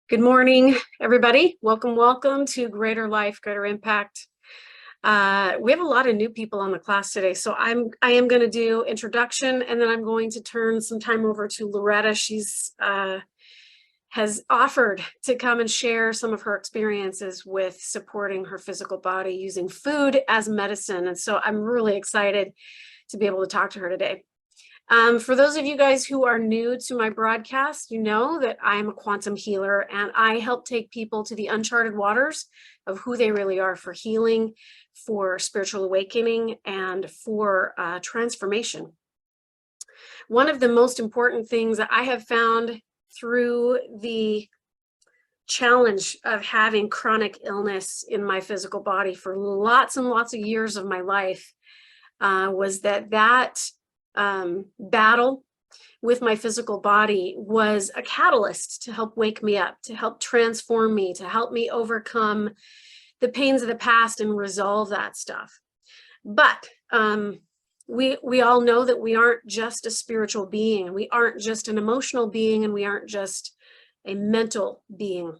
Good morning, everybody. Welcome to Greater Life, Greater Impact. We have a lot of new people on the class today, so I am going to do introduction, and then I'm going to turn some time over to Loretta. She's has offered to come and share some of her experiences with supporting her physical body using food as medicine, and so I'm really excited to be able to talk to her today. For those of you guys who are new to my broadcast, you know that I'm a quantum healer and I help take people to the uncharted waters of who they really are for healing, for spiritual awakening, and for transformation. One of the most important things that I have found through the challenge of having chronic illness in my physical body for lots and lots of years of my life was that battle with my physical body was a catalyst to help wake me up, to help transform me, to help me overcome the pains of the past and resolve that stuff. But we all know that we aren't just a spiritual being, we aren't just an emotional being, and we aren't just a mental being.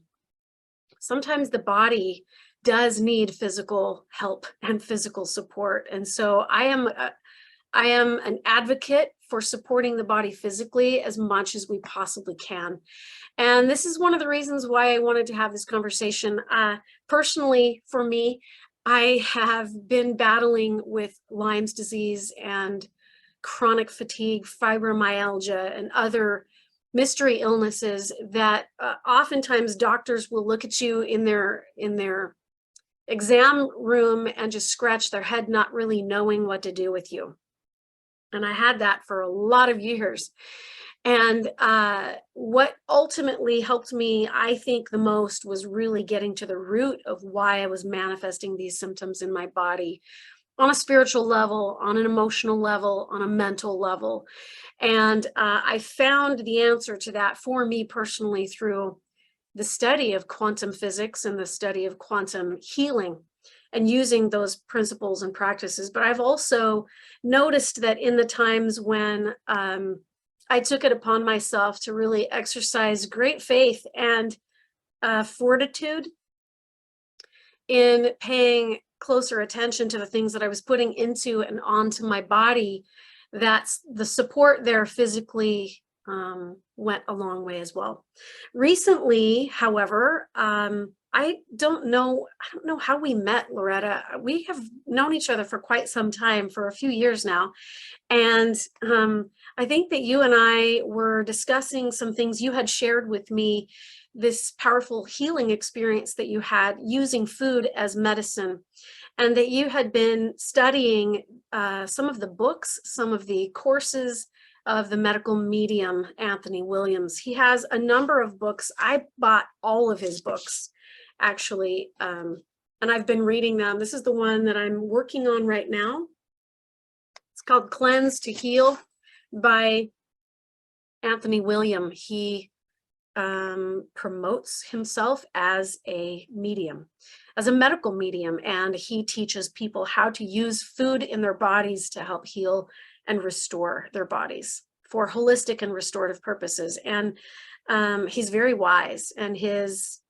Sometimes the body does need physical help and physical support. And so I am an advocate for supporting the body physically as much as we possibly can. And this is one of the reasons why I wanted to have this conversation. Personally, for me, I have been battling with Lyme's disease and chronic fatigue, fibromyalgia, and other mystery illnesses that oftentimes doctors will look at you in their exam room and just scratch their head, not really knowing what to do with you. And I had that for a lot of years. And what ultimately helped me, I think, the most was really getting to the root of why I was manifesting these symptoms in my body on a spiritual level, on an emotional level, on a mental level. And I found the answer to that for me personally through the study of quantum physics and the study of quantum healing, and using those principles and practices. But I've also noticed that in the times when I took it upon myself to really exercise great faith and fortitude in paying closer attention to the things that I was putting into and onto my body, that's the support there physically went a long way as well. Recently, however, I don't know how we met, Loretta. We have known each other for quite some time, for a few years now. And I think that you and I were discussing some things you had shared with me, this powerful healing experience that you had using food as medicine, and that you had been studying some of the books, some of the courses of the medical medium, Anthony Williams. He has a number of books. I bought all of his books, actually, and I've been reading them. This is the one that I'm working on right now. It's called Cleanse to Heal by Anthony William. He promotes himself as a medium, as a medical medium, and he teaches people how to use food in their bodies to help heal and restore their bodies for holistic and restorative purposes. And he's very wise, and his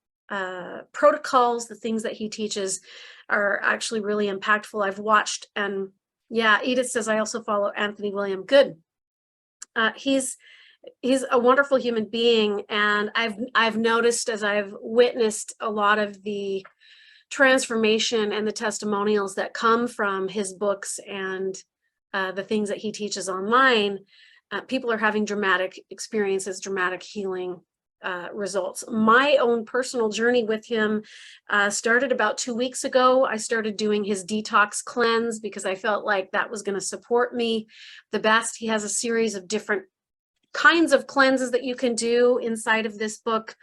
protocols, the things that he teaches, are actually really impactful. I've watched, and yeah, Edith says I also follow Anthony William. Good. He's a wonderful human being, and I've noticed, as I've witnessed a lot of the transformation and the testimonials that come from his books and the things that he teaches online, people are having dramatic experiences, dramatic healing results. My own personal journey with him started about 2 weeks ago. I started doing his detox cleanse because I felt like that was going to support me the best. He has a series of different kinds of cleanses that you can do inside of this book.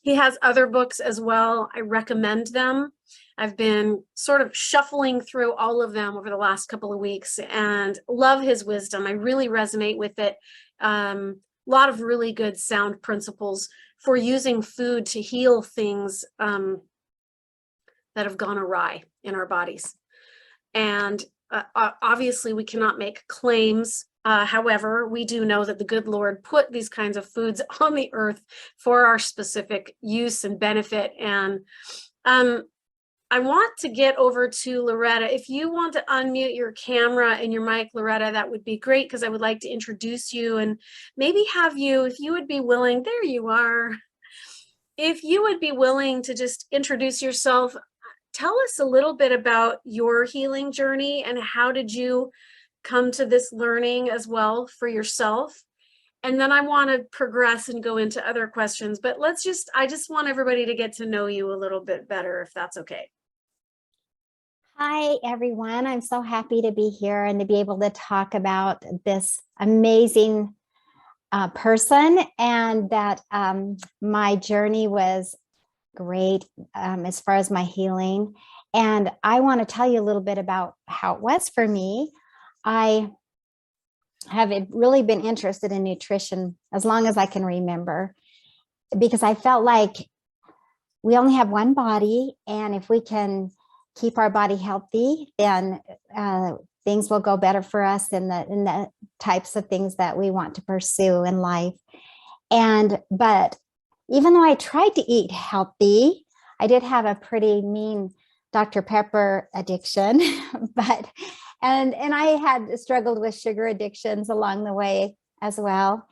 He has other books as well. I recommend them. I've been sort of shuffling through all of them over the last couple of weeks and love his wisdom. I really resonate with it. A lot of really good sound principles for using food to heal things that have gone awry in our bodies. And Obviously, we cannot make claims. However, we do know that the good Lord put these kinds of foods on the earth for our specific use and benefit. And I want to get over to Loretta. If you want to unmute your camera and your mic, Loretta, that would be great, because I would like to introduce you and maybe have you, if you would be willing, there you are. If you would be willing to just introduce yourself, tell us a little bit about your healing journey and how did you come to this learning as well for yourself. And then I want to progress and go into other questions, but I just want everybody to get to know you a little bit better, if that's okay. Hi, everyone. I'm so happy to be here and to be able to talk about this amazing person, and that my journey was great as far as my healing. And I want to tell you a little bit about how it was for me. I have really been interested in nutrition as long as I can remember, because I felt like we only have one body, and if we can keep our body healthy, then things will go better for us in the types of things that we want to pursue in life. But even though I tried to eat healthy, I did have a pretty mean Dr. Pepper addiction, and I had struggled with sugar addictions along the way as well.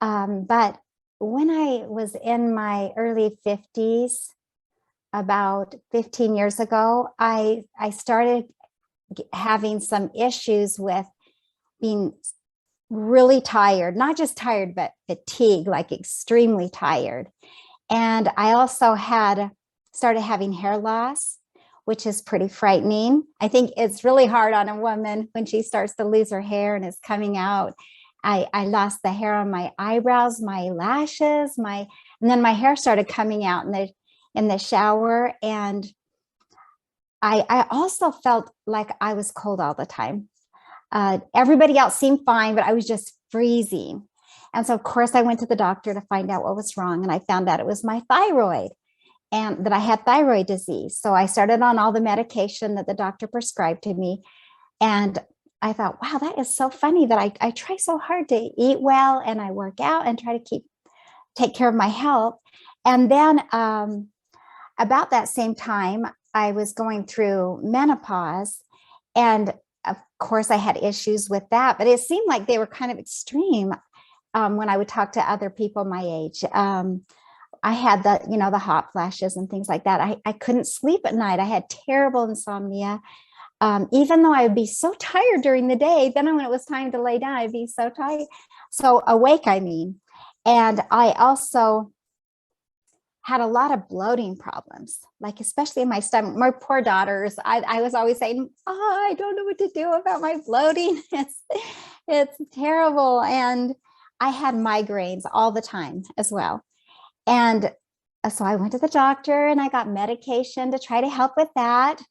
But when I was in my early 50s, about 15 years ago, I started having some issues with being really tired, not just tired, but fatigued, like extremely tired. And I also started having hair loss, which is pretty frightening. I think it's really hard on a woman when she starts to lose her hair and it's coming out. I lost the hair on my eyebrows, my lashes, and then my hair started coming out in the shower. And I also felt like I was cold all the time. Everybody else seemed fine, but I was just freezing. And so, of course, I went to the doctor to find out what was wrong. And I found out it was my thyroid and that I had thyroid disease. So I started on all the medication that the doctor prescribed to me. And I thought, wow, that is so funny that I try so hard to eat well and I work out and try to take care of my health. And then about that same time, I was going through menopause, and of course I had issues with that, but it seemed like they were kind of extreme when I would talk to other people my age. I had the hot flashes and things like that. I couldn't sleep at night. I had terrible insomnia. Even though I would be so tired during the day, then when it was time to lay down, I'd be so tired, so awake, I mean. And I also had a lot of bloating problems, like especially in my stomach. My poor daughters, I was always saying, oh, I don't know what to do about my bloating. It's terrible. And I had migraines all the time as well. And so I went to the doctor and I got medication to try to help with that.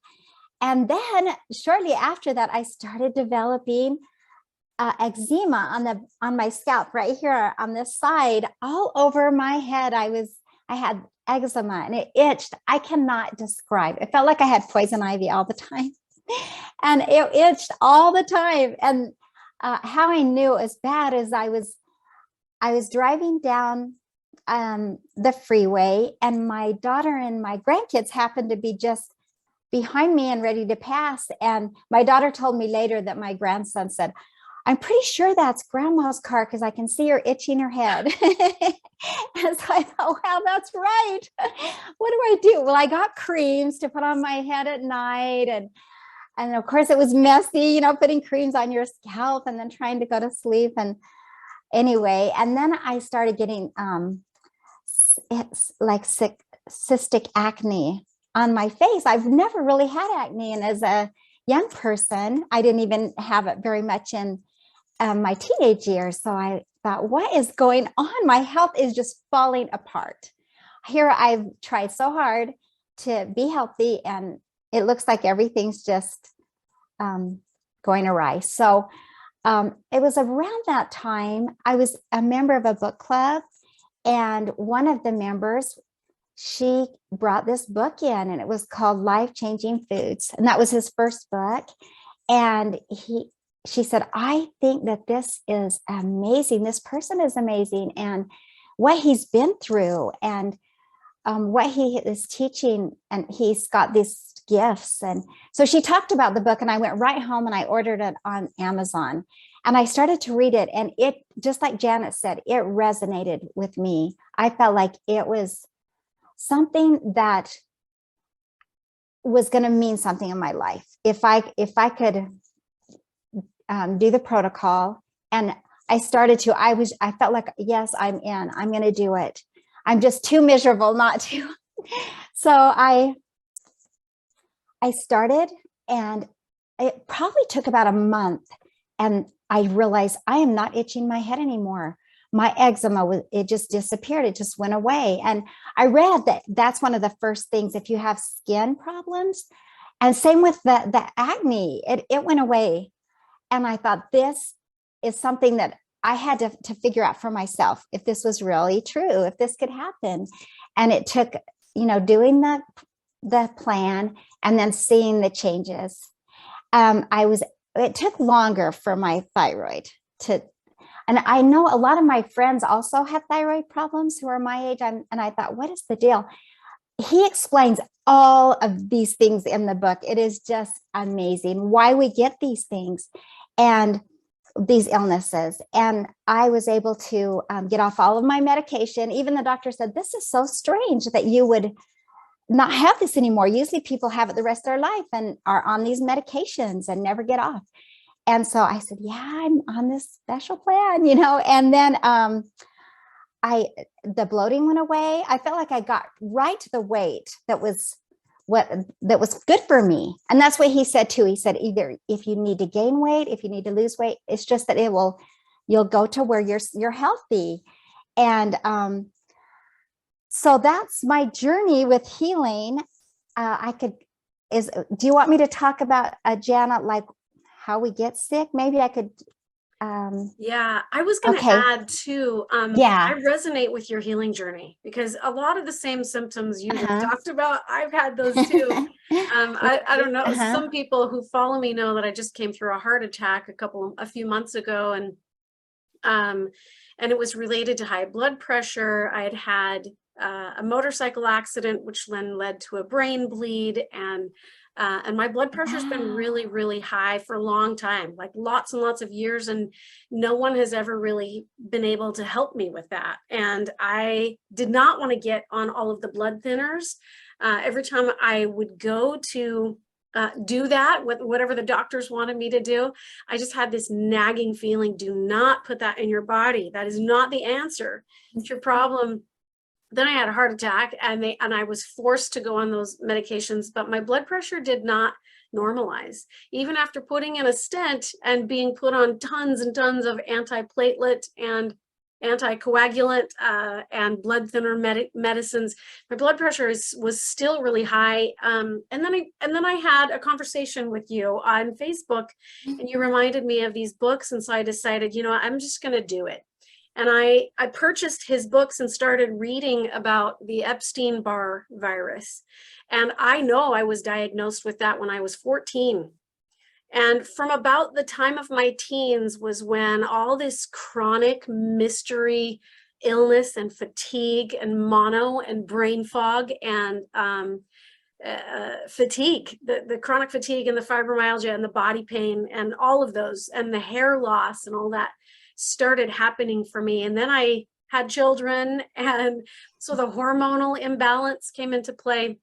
And then shortly after that, I started developing eczema on my scalp right here on this side, all over my head. I had eczema and it itched. I cannot describe. It felt like I had poison ivy all the time. And it itched all the time. And how I knew it was bad is I was driving down the freeway, and my daughter and my grandkids happened to be just behind me and ready to pass. And my daughter told me later that my grandson said, I'm pretty sure that's grandma's car because I can see her itching her head. And so I thought, wow, that's right. What do I do? Well, I got creams to put on my head at night. And of course it was messy, putting creams on your scalp and then trying to go to sleep. And anyway, and then I started getting like cystic acne on my face. I've never really had acne. And as a young person, I didn't even have it very much in my teenage years. So I thought, what is going on? My health is just falling apart. Here I've tried so hard to be healthy, and it looks like everything's just going awry. So it was around that time, I was a member of a book club, and one of the members, she brought this book in, and it was called Life Changing Foods. And that was his first book. And she said, I think that this is amazing. This person is amazing. And what he's been through, and what he is teaching, and he's got these gifts. And so she talked about the book, and I went right home and I ordered it on Amazon, and I started to read it. And it, just like Janet said, it resonated with me. I felt like it was something that was going to mean something in my life. If I could do the protocol, and I started to, I felt like, yes, I'm going to do it. I'm just too miserable not to. So I started, and it probably took about a month, and I realized I am not itching my head anymore. My eczema, it just disappeared. It just went away. And I read that that's one of the first things if you have skin problems. And same with the acne, it went away. And I thought, this is something that I had to figure out for myself, if this was really true, if this could happen. And it took, doing the plan and then seeing the changes. It took longer for my thyroid and I know a lot of my friends also have thyroid problems who are my age. And I thought, what is the deal? He explains all of these things in the book. It is just amazing why we get these things and these illnesses. And I was able to get off all of my medication. Even the doctor said, this is so strange that you would not have this anymore. Usually people have it the rest of their life and are on these medications and never get off. And so I said, yeah, I'm on this special plan, and then the bloating went away. I felt like I got right to the weight that was good for me. And that's what he said too. He said, either if you need to gain weight, if you need to lose weight, it's just that you'll go to where you're healthy. And so that's my journey with healing. Do you want me to talk about, Janet, like how we get sick? Maybe I could. Yeah, I was going to add too. I resonate with your healing journey, because a lot of the same symptoms you just talked about, I've had those too. I don't know. Some people who follow me know that I just came through a heart attack a few months ago, and it was related to high blood pressure. I had a motorcycle accident, which then led to a brain bleed, and my blood pressure has been really, really high for a long time, like lots and lots of years. And no one has ever really been able to help me with that. And I did not want to get on all of the blood thinners. Every time I would go to do that, with whatever the doctors wanted me to do, I just had this nagging feeling, do not put that in your body. That is not the answer to your problem. Then I had a heart attack, and I was forced to go on those medications, but my blood pressure did not normalize. Even after putting in a stent and being put on tons and tons of antiplatelet and anticoagulant and blood thinner medicines, my blood pressure was still really high. And then I had a conversation with you on Facebook, and you reminded me of these books, and so I decided, I'm just going to do it. And I purchased his books and started reading about the Epstein-Barr virus. And I know I was diagnosed with that when I was 14. And from about the time of my teens was when all this chronic mystery illness and fatigue and mono and brain fog and fatigue, the chronic fatigue and the fibromyalgia and the body pain and all of those and the hair loss and all that started happening for me. And then I had children, and so the hormonal imbalance came into play,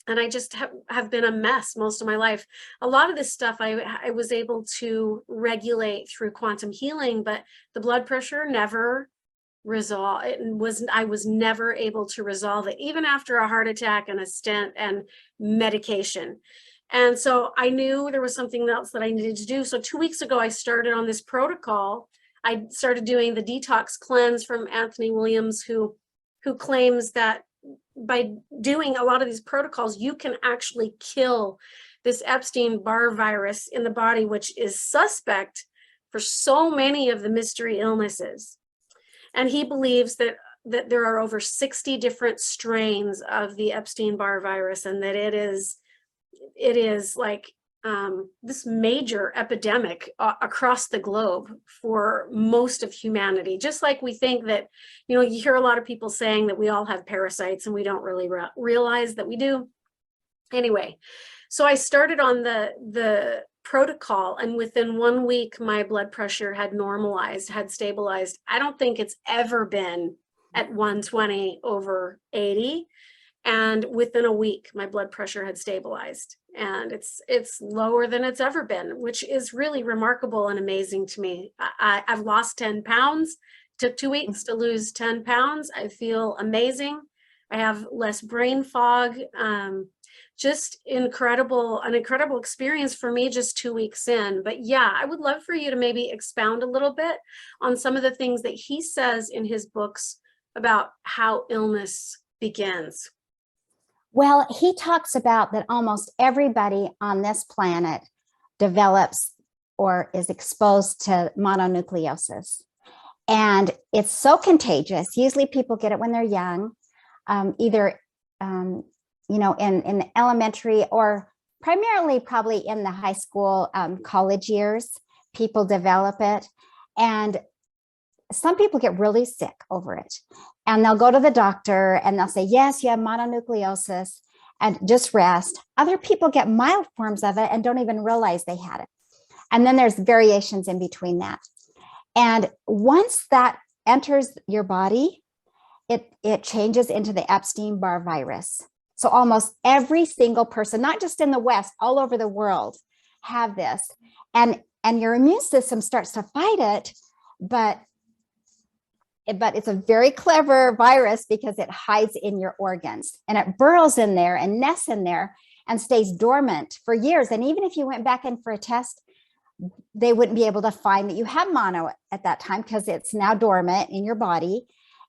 and I just have been a mess most of my life. A lot of this stuff I was able to regulate through quantum healing, but the blood pressure never resolved. I was never able to resolve it, even after a heart attack and a stent and medication. And so I knew there was something else that I needed to do. So 2 weeks ago, I started on this protocol. I started doing the detox cleanse from Anthony Williams, who claims that by doing a lot of these protocols, you can actually kill this Epstein-Barr virus in the body, which is suspect for so many of the mystery illnesses. And he believes that there are over 60 different strains of the Epstein-Barr virus, and that it is like this major epidemic across the globe for most of humanity. Just like we think that, you hear a lot of people saying that we all have parasites and we don't really realize that we do. Anyway, so I started on the protocol, and within 1 week, my blood pressure had normalized, had stabilized. I don't think it's ever been at 120/80. And within a week, my blood pressure had stabilized, and it's lower than it's ever been, which is really remarkable and amazing to me. I've lost 10 pounds. Took 2 weeks to lose 10 pounds. I feel amazing. I have less brain fog. Just an incredible experience for me just 2 weeks in. But yeah, I would love for you to maybe expound a little bit on some of the things that he says in his books about how illness begins. Well, he talks about that almost everybody on this planet develops or is exposed to mononucleosis. And it's so contagious. Usually people get it when they're young, either, in the elementary or primarily probably in the high school, college years, people develop it. And some people get really sick over it, and they'll go to the doctor and they'll say, yes, you have mononucleosis and just rest. Other people get mild forms of it and don't even realize they had it. And then there's variations in between that. And once that enters your body, it changes into the Epstein-Barr virus. So almost every single person, not just in the West, all over the world have this. And your immune system starts to fight it, but it's a very clever virus because it hides in your organs, and it burrows in there and nests in there and stays dormant for years. And even if you went back in for a test, they wouldn't be able to find that you have mono at that time because it's now dormant in your body,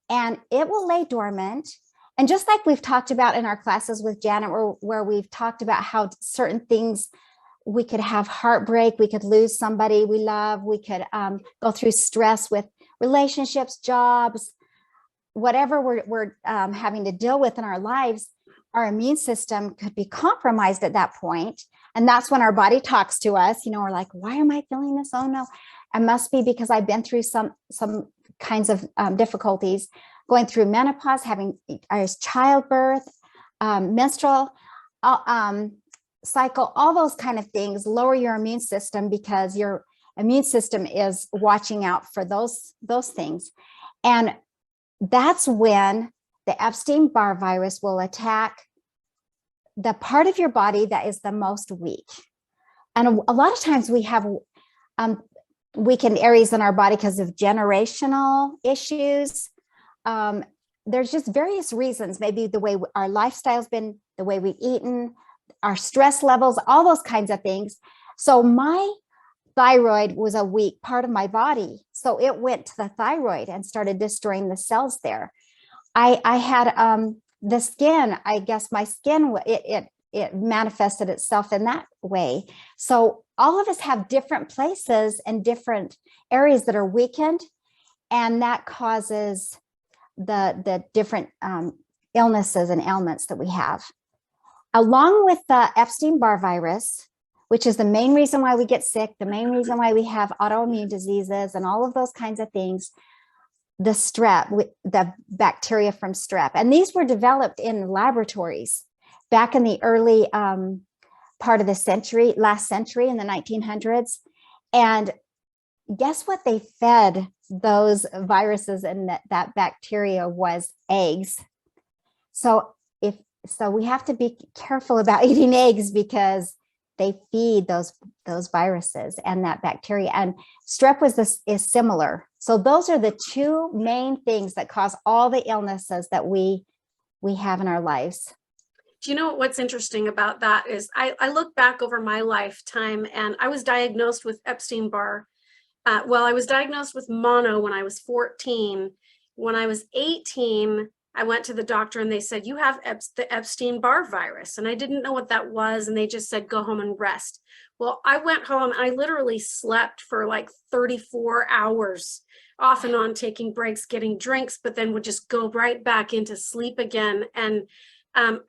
and it will lay dormant. And just like we've talked about in our classes with Janet, where we've talked about how certain things, we could have heartbreak, we could lose somebody we love, we could go through stress with relationships, jobs, whatever we're having to deal with in our lives, our immune system could be compromised at that point. And that's when our body talks to us. We're like, why am I feeling this? Oh no, it must be because I've been through some kinds of difficulties, going through menopause, having childbirth, menstrual cycle, all those kind of things lower your immune system because your immune system is watching out for those things. And that's when the Epstein-Barr virus will attack the part of your body that is the most weak. And a lot of times we have weakened areas in our body because of generational issues. There's just various reasons, maybe the way our lifestyle's been, the way we've eaten, our stress levels, all those kinds of things. So my thyroid was a weak part of my body. So it went to the thyroid and started destroying the cells there. I had the skin, I guess my skin, it manifested itself in that way. So all of us have different places and different areas that are weakened, and that causes the different illnesses and ailments that we have. Along with the Epstein-Barr virus, which is the main reason why we get sick, the main reason why we have autoimmune diseases and all of those kinds of things, the strep, the bacteria from strep. And these were developed in laboratories back in the early part of the century, last century in the 1900s. And guess what they fed those viruses and that bacteria was eggs. So we have to be careful about eating eggs because they feed those viruses and that bacteria. And strep is similar. So those are the two main things that cause all the illnesses that we have in our lives. Do you know what's interesting about that is I look back over my lifetime, and I was diagnosed with Epstein-Barr. I was diagnosed with mono when I was 14. When I was 18, I went to the doctor and they said, you have the Epstein-Barr virus. And I didn't know what that was. And they just said, go home and rest. Well, I went home and I literally slept for like 34 hours off and on, taking breaks, getting drinks, but then would just go right back into sleep again. And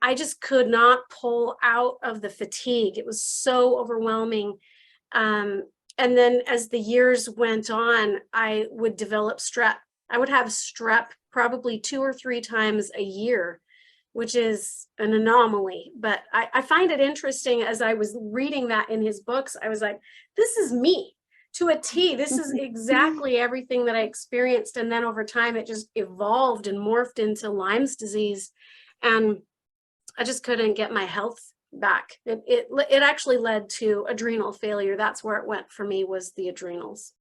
I just could not pull out of the fatigue. It was so overwhelming. And then as the years went on, I would develop strep. I would have strep probably 2 or 3 times a year, which is an anomaly. But I find it interesting as I was reading that in his books. I was like, this is me to a T. This is exactly everything that I experienced. And then over time, it just evolved and morphed into Lyme's disease. And I just couldn't get my health back. It actually led to adrenal failure. That's where it went for me, was the adrenals.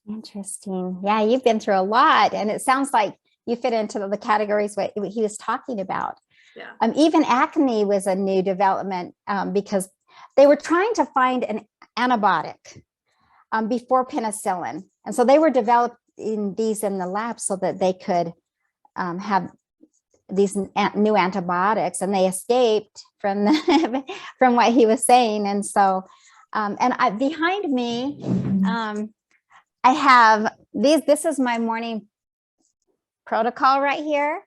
Interesting. Yeah, you've been through a lot, and it sounds like you fit into the categories what he was talking about. Yeah. Even acne was a new development because they were trying to find an antibiotic before penicillin, and so they were developing these in the lab so that they could have these new antibiotics, and they escaped from from what he was saying. And so, behind me, I have these. This is my morning protocol right here,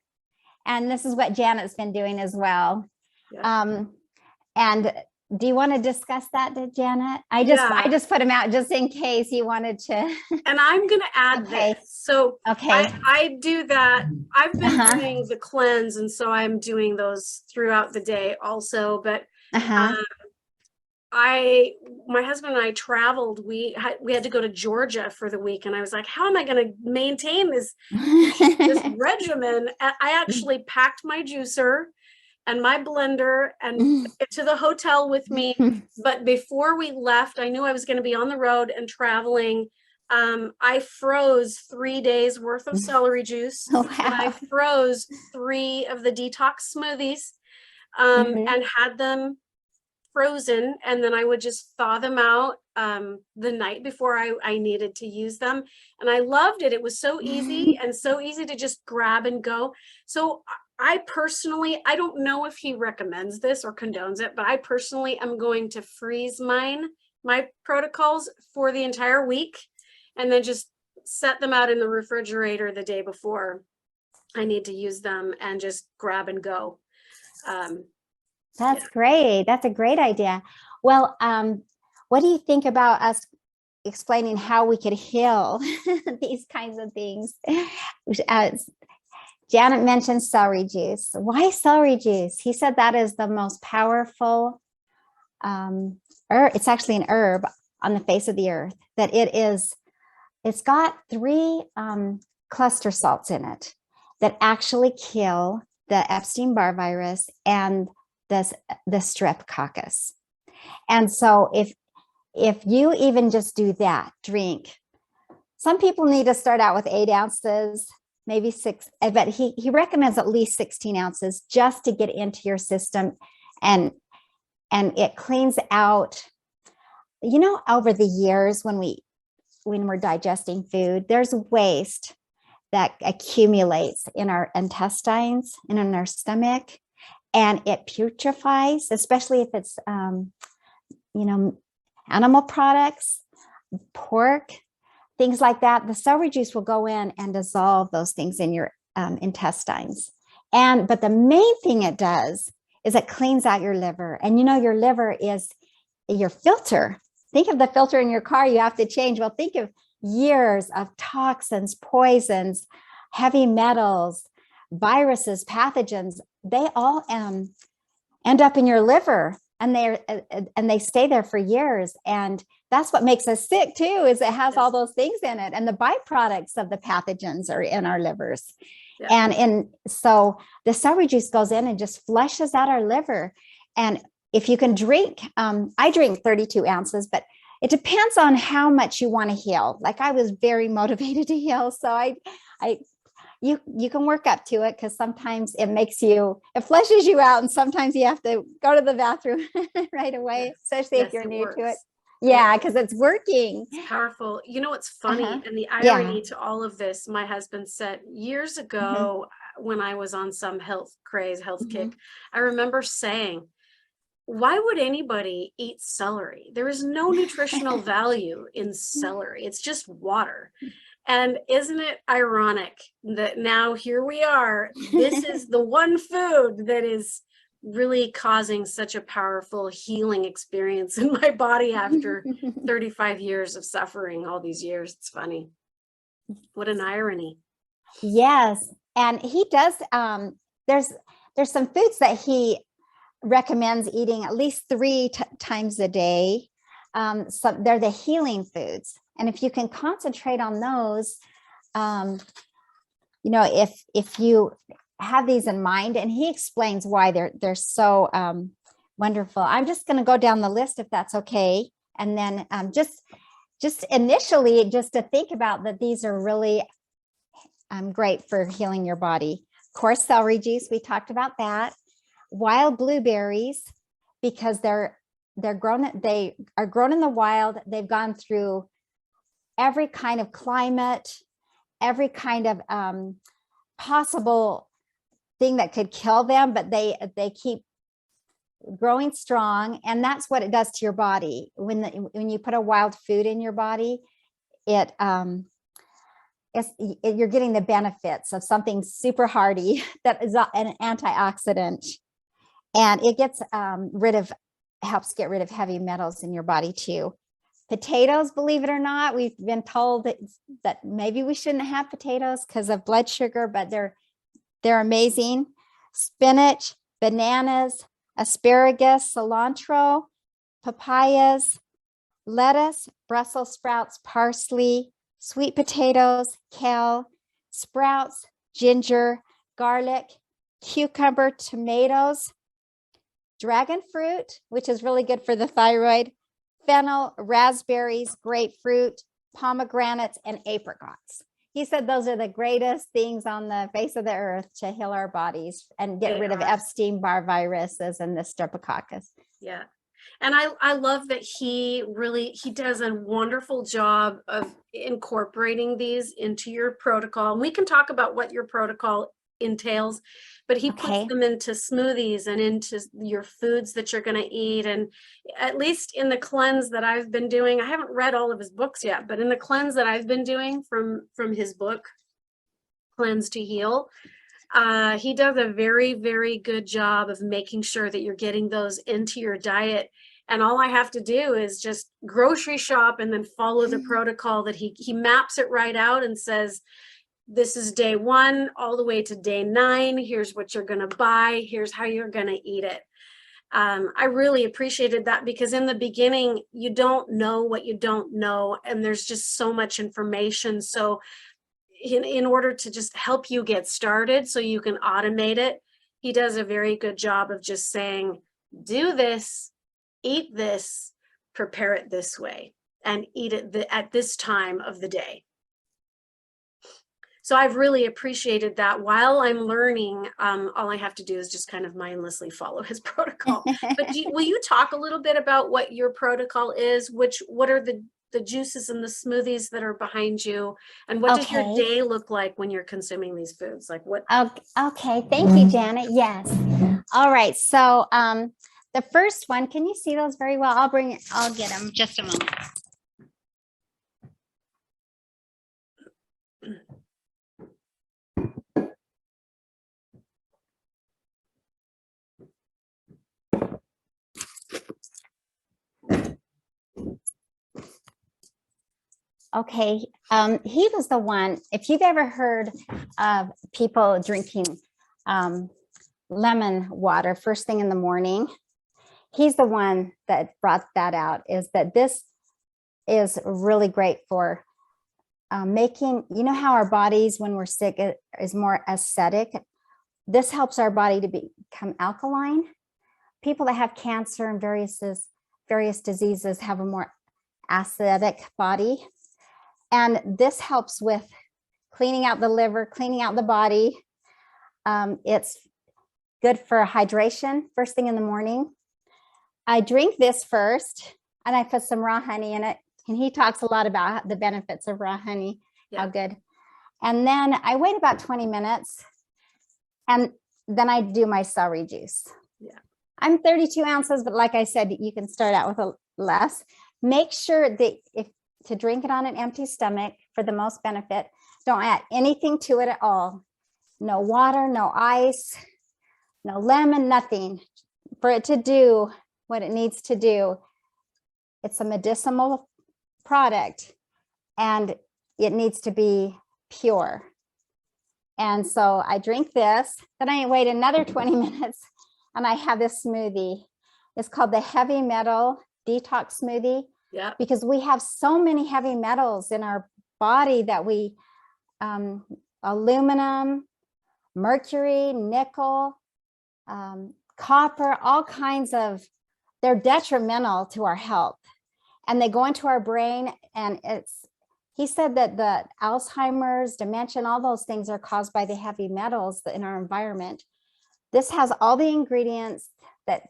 and this is what Janet's been doing as well. Yeah. And do you want to discuss that, Janet? I just put them out just in case you wanted to. And I'm going to add Okay. this. So Okay. I do that. I've been doing the cleanse, and so I'm doing those throughout the day also. But my husband and I traveled. We had to go to Georgia for the week, and I was like, how am I going to maintain this regimen? And I actually packed my juicer and my blender and to the hotel with me. But before we left, I knew I was going to be on the road and traveling. I froze 3 days worth of celery juice. Oh, wow. And I froze 3 of the detox smoothies and had them frozen. And then I would just thaw them out the night before I needed to use them. And I loved it. It was so easy and so easy to just grab and go. So I personally, I don't know if he recommends this or condones it, but I personally am going to freeze my protocols for the entire week and then just set them out in the refrigerator the day before I need to use them and just grab and go. That's great. That's a great idea. Well, what do you think about us explaining how we could heal these kinds of things? Janet mentioned celery juice. Why celery juice? He said that is the most powerful herb. It's actually an herb on the face of the earth, that it's got 3 cluster salts in it that actually kill the Epstein-Barr virus and the streptococcus. And so if you even just do that, drink, some people need to start out with 8 ounces, maybe 6, but he recommends at least 16 ounces just to get into your system, and it cleans out, over the years when we're digesting food, there's waste that accumulates in our intestines and in our stomach, and it putrefies, especially if it's animal products, pork, things like that. The celery juice will go in and dissolve those things in your intestines. But the main thing it does is it cleans out your liver. And your liver is your filter. Think of the filter in your car you have to change. Well, think of years of toxins, poisons, heavy metals, viruses, pathogens. They all end up in your liver, and they stay there for years. And that's what makes us sick too, is it has all those things in it, and the byproducts of the pathogens are in our livers. Yeah. And so the celery juice goes in and just flushes out our liver. And if you can drink, I drink 32 ounces, but it depends on how much you want to heal. Like, I was very motivated to heal, so you can work up to it, because sometimes it flushes you out, and sometimes you have to go to the bathroom right away, especially if you're new to it. Yeah, because it's working. It's powerful. What's funny, and the irony to all of this, my husband said years ago when I was on some health kick, I remember saying, why would anybody eat celery? There is no nutritional value in celery. It's just water. And isn't it ironic that now here we are, this is the one food that is really causing such a powerful healing experience in my body after 35 years of suffering all these years. It's funny. What an irony. Yes, and he does. There's some foods that he recommends eating at least three times a day. So they're the healing foods, and if you can concentrate on those, if you have these in mind, and he explains why they're so wonderful. I'm just going to go down the list if that's okay, and then just initially just to think about that these are really great for healing your body. Of course, celery juice, we talked about that. Wild blueberries, because they are grown in the wild. They've gone through every kind of climate, every kind of possible thing that could kill them, but they keep growing strong, and that's what it does to your body. When you put a wild food in your body, you're getting the benefits of something super hardy that is an antioxidant, and it helps get rid of heavy metals in your body too. Potatoes, believe it or not, we've been told that maybe we shouldn't have potatoes because of blood sugar, but they're amazing. Spinach, bananas, asparagus, cilantro, papayas, lettuce, Brussels sprouts, parsley, sweet potatoes, kale, sprouts, ginger, garlic, cucumber, tomatoes, dragon fruit, which is really good for the thyroid, fennel, raspberries, grapefruit, pomegranates, and apricots. He said those are the greatest things on the face of the earth to heal our bodies and get rid of Epstein-Barr viruses and the streptococcus. Yeah. And I love that he does a wonderful job of incorporating these into your protocol. And we can talk about what your protocol entails, but he puts them into smoothies and into your foods that you're going to eat. And at least in the cleanse that I've been doing, I haven't read all of his books yet, but in the cleanse that I've been doing from his book, Cleanse to Heal, he does a very, very good job of making sure that you're getting those into your diet. And all I have to do is just grocery shop and then follow the protocol that he maps it right out and says, this is day 1 all the way to day 9. Here's what you're going to buy. Here's how you're going to eat it. I really appreciated that, because in the beginning, you don't know what you don't know. And there's just so much information. So in order to just help you get started so you can automate it, he does a very good job of just saying, do this, eat this, prepare it this way, and eat it at this time of the day. So I've really appreciated that. While I'm learning, all I have to do is just kind of mindlessly follow his protocol. But will you talk a little bit about what your protocol is? What are the juices and the smoothies that are behind you, and what does your day look like when you're consuming these foods? Like what? Okay, thank you, Janet. Yes. All right. So the first one, can you see those very well? I'll get them just a moment. Okay, he was the one, if you've ever heard of people drinking lemon water first thing in the morning, he's the one that brought that out, is that this is really great for making, how our bodies, when we're sick, is more acidic. This helps our body to become alkaline. People that have cancer and various diseases have a more acidic body. And this helps with cleaning out the liver, cleaning out the body. It's good for hydration first thing in the morning. I drink this first, and I put some raw honey in it. And he talks a lot about the benefits of raw honey, how good. And then I wait about 20 minutes, and then I do my celery juice. Yeah. I'm 32 ounces, but like I said, you can start out with less. Make sure that if to drink it on an empty stomach for the most benefit. Don't add anything to it at all. No water, no ice, no lemon, nothing. For it to do what it needs to do, it's a medicinal product and it needs to be pure. And so I drink this, then I wait another 20 minutes and I have this smoothie. It's called the Heavy Metal Detox Smoothie. Yeah. Because we have so many heavy metals in our body that we, aluminum, mercury, nickel, copper, all kinds of, they're detrimental to our health. And they go into our brain, and he said that the Alzheimer's, dementia, and all those things are caused by the heavy metals in our environment. This has all the ingredients that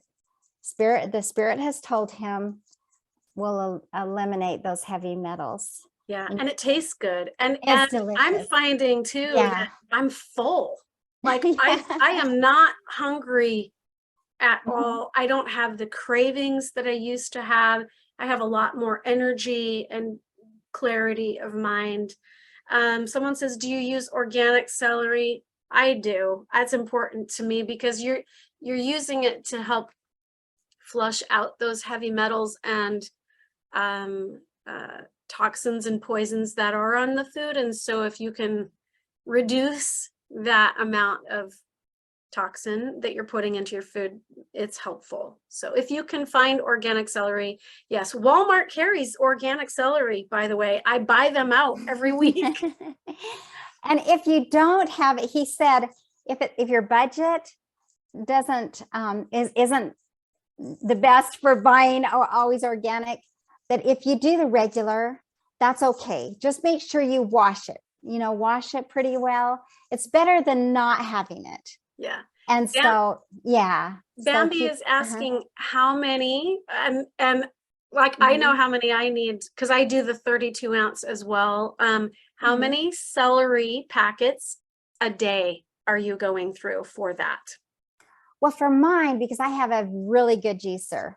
the spirit has told him will eliminate those heavy metals. Yeah, and it tastes good. And It's I'm delicious. finding too that I'm full. Like Yeah. I am not hungry at Mhm. all. I don't have the cravings that I used to have. I have a lot more energy and clarity of mind. Someone says, do you use organic celery? I do. That's important to me because you're using it to help flush out those heavy metals and toxins and poisons that are on the food. And so if you can reduce that amount of toxin that you're putting into your food, it's helpful. So if you can find organic celery, yes, Walmart carries organic celery, by the way. I buy them out every week. And if you don't have it, he said, if your budget isn't the best for buying always organic, that if you do the regular, that's okay. Just make sure you wash it, wash it pretty well. It's better than not having it. Yeah. And so, yeah. Bambi is asking how many, and like, I know how many I need because I do the 32 ounce as well. How many celery packets a day are you going through for that? Well, for mine, because I have a really good juicer,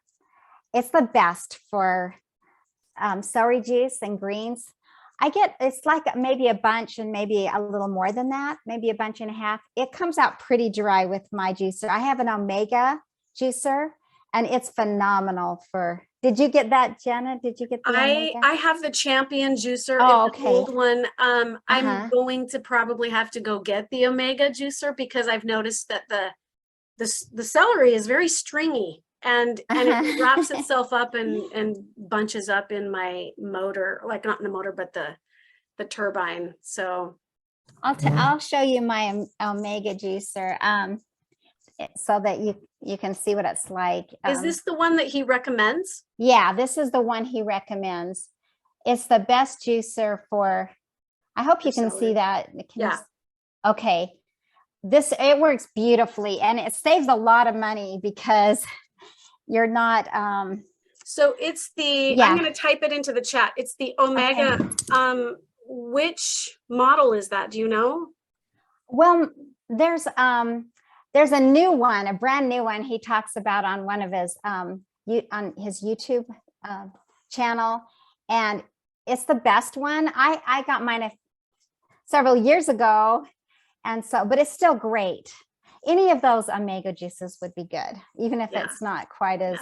it's the best for celery juice and greens. It's like maybe a bunch and maybe a little more than that, maybe a bunch and a half. It comes out pretty dry with my juicer. I have an Omega juicer and it's phenomenal did you get that, Jenna? Did you get the Omega? I have the Champion juicer. Oh, it's an old one. I'm going to probably have to go get the Omega juicer because I've noticed that the celery is very stringy and it wraps itself up and bunches up in my motor, like not in the motor, but the turbine. So I'll show you my Omega juicer so that you can see what it's like. Is this the one that he recommends? Yeah, this is the one he recommends. It's the best juicer for, I hope you can see that. Okay. It works beautifully and it saves a lot of money because you're not so it's I'm going to type it into the chat. It's the Omega. Okay. Which model is that? Do you know? Well, there's a new one, a brand new one he talks about on one of his on his YouTube channel, and it's the best one. I got mine several years ago, and so, but it's still great. Any of those Omega juices would be good, even if it's not quite as.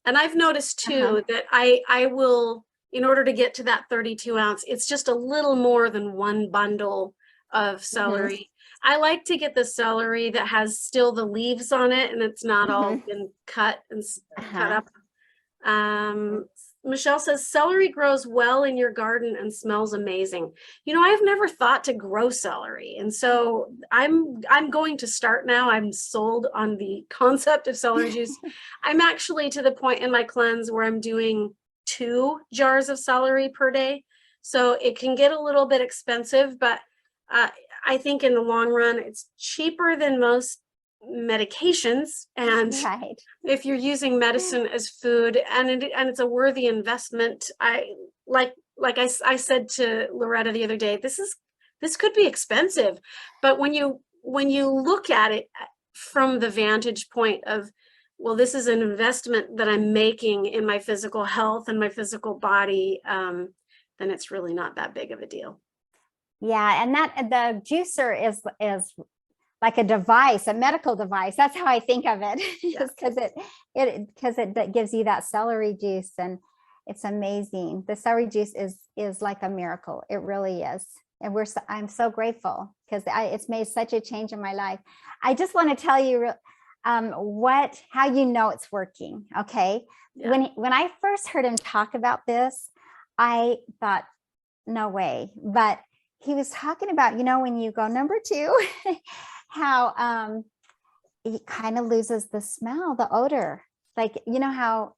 And I've noticed too that I will, in order to get to that 32 ounce, it's just a little more than one bundle of celery. I like to get the celery that has still the leaves on it and it's not all been cut and cut up. Michelle says celery grows well in your garden and smells amazing. I've never thought to grow celery, and so I'm going to start now. I'm sold on the concept of celery juice. I'm actually to the point in my cleanse where I'm doing 2 jars of celery per day, so it can get a little bit expensive, but I think in the long run it's cheaper than most medications, and if you're using medicine as food and it's a worthy investment. I said to Loretta the other day, this could be expensive, but when you look at it from the vantage point of, well, this is an investment that I'm making in my physical health and my physical body, then it's really not that big of a deal. Yeah, and that the juicer is like a device, a medical device. That's how I think of it, Yeah. because it gives you that celery juice, and it's amazing. The celery juice is like a miracle. It really is, and I'm so grateful because it's made such a change in my life. I just want to tell you how you know it's working. Okay, Yeah. when I first heard him talk about this, I thought, no way, but he was talking about, when you go number 2, how it kind of loses the smell, the odor. Like, how,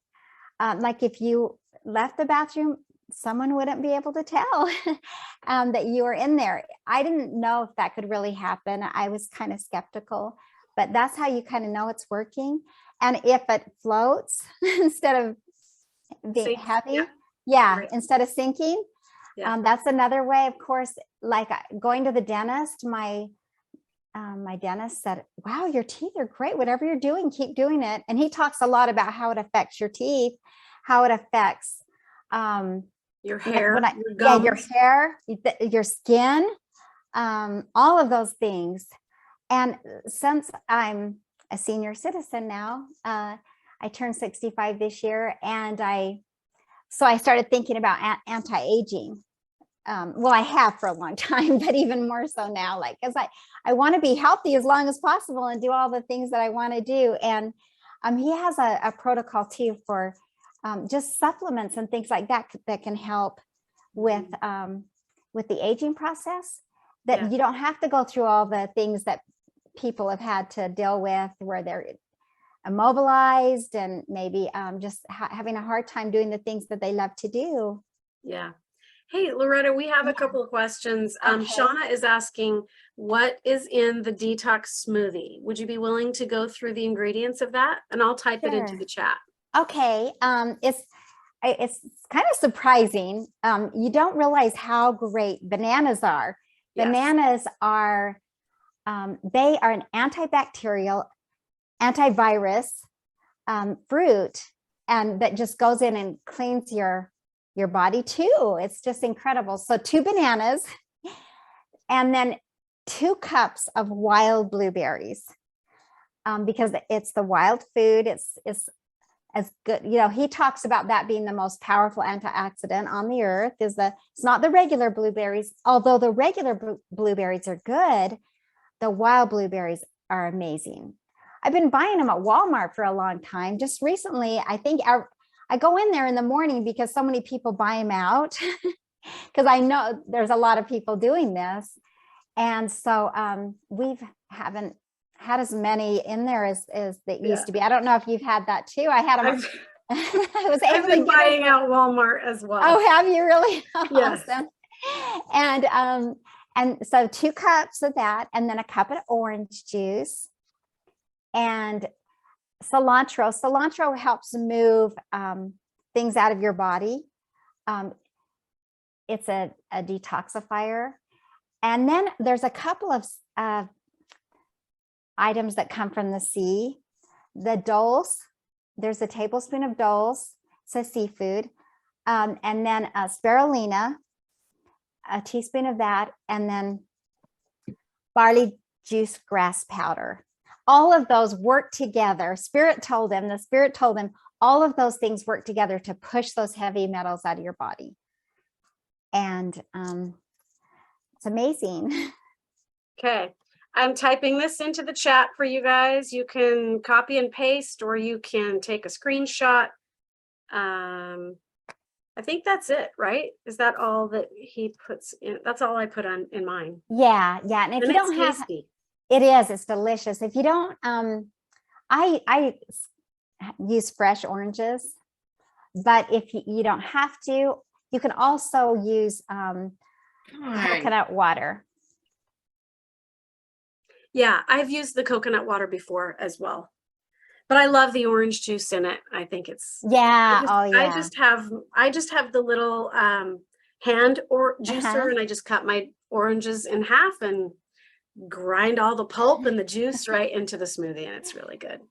like if you left the bathroom, someone wouldn't be able to tell that you were in there. I didn't know if that could really happen. I was kind of skeptical, but that's how you kind of know it's working. And if it floats instead of being heavy, Right. instead of sinking, that's another way. Of course, like going to the dentist, my dentist said, wow, your teeth are great. Whatever you're doing, keep doing it. And he talks a lot about how it affects your teeth, how it affects your hair, your hair, your skin, all of those things. And since I'm a senior citizen now, I turned 65 this year, and so I started thinking about anti-aging. Well, I have for a long time, but even more so now, like, because I want to be healthy as long as possible and do all the things that I want to do. And he has a protocol too for just supplements and things like that can help with the aging process, that you don't have to go through all the things that people have had to deal with, where they're immobilized and maybe just having a hard time doing the things that they love to do. Yeah. Hey, Loretta, we have a couple of questions. Okay. Shauna is asking, what is in the detox smoothie? Would you be willing to go through the ingredients of that? And I'll type it into the chat. Okay. It's kind of surprising. You don't realize how great bananas are. Yes. Bananas are, they are an antibacterial, antivirus fruit, and that just goes in and cleans your body too. It's just incredible. So 2 bananas, and then 2 cups of wild blueberries, because it's the wild food. It's as good. He talks about that being the most powerful antioxidant on the earth. It's not the regular blueberries, although the regular blueberries are good. The wild blueberries are amazing. I've been buying them at Walmart for a long time. Just recently, I think I go in there in the morning because so many people buy them out, because I know there's a lot of people doing this. And so we haven't had as many in there as they used to be. I don't know if you've had that too. I had them. I was able I've been to get buying out Walmart as well. Oh, have you really? Yes. Awesome. And so 2 cups of that, and then a cup of orange juice, and cilantro. Cilantro helps move things out of your body. It's a detoxifier. And then there's a couple of items that come from the sea. The dulse, there's a tablespoon of dulse, it's a seafood. And then a spirulina, a teaspoon of that, and then barley juice grass powder. All of those work together. The spirit told him all of those things work together to push those heavy metals out of your body. And it's amazing. Okay. I'm typing this into the chat for you guys. You can copy and paste, or you can take a screenshot. I think that's it, right? Is that all that he puts in? That's all I put on in mine. Yeah. And if you don't have, tasty. it's delicious. If you don't, I use fresh oranges, but if you don't have to, you can also use coconut water. Yeah, I've used the coconut water before as well, but I love the orange juice in it. I think it's I just have the little hand or juicer, and I just cut my oranges in half and grind all the pulp and the juice right into the smoothie, and it's really good.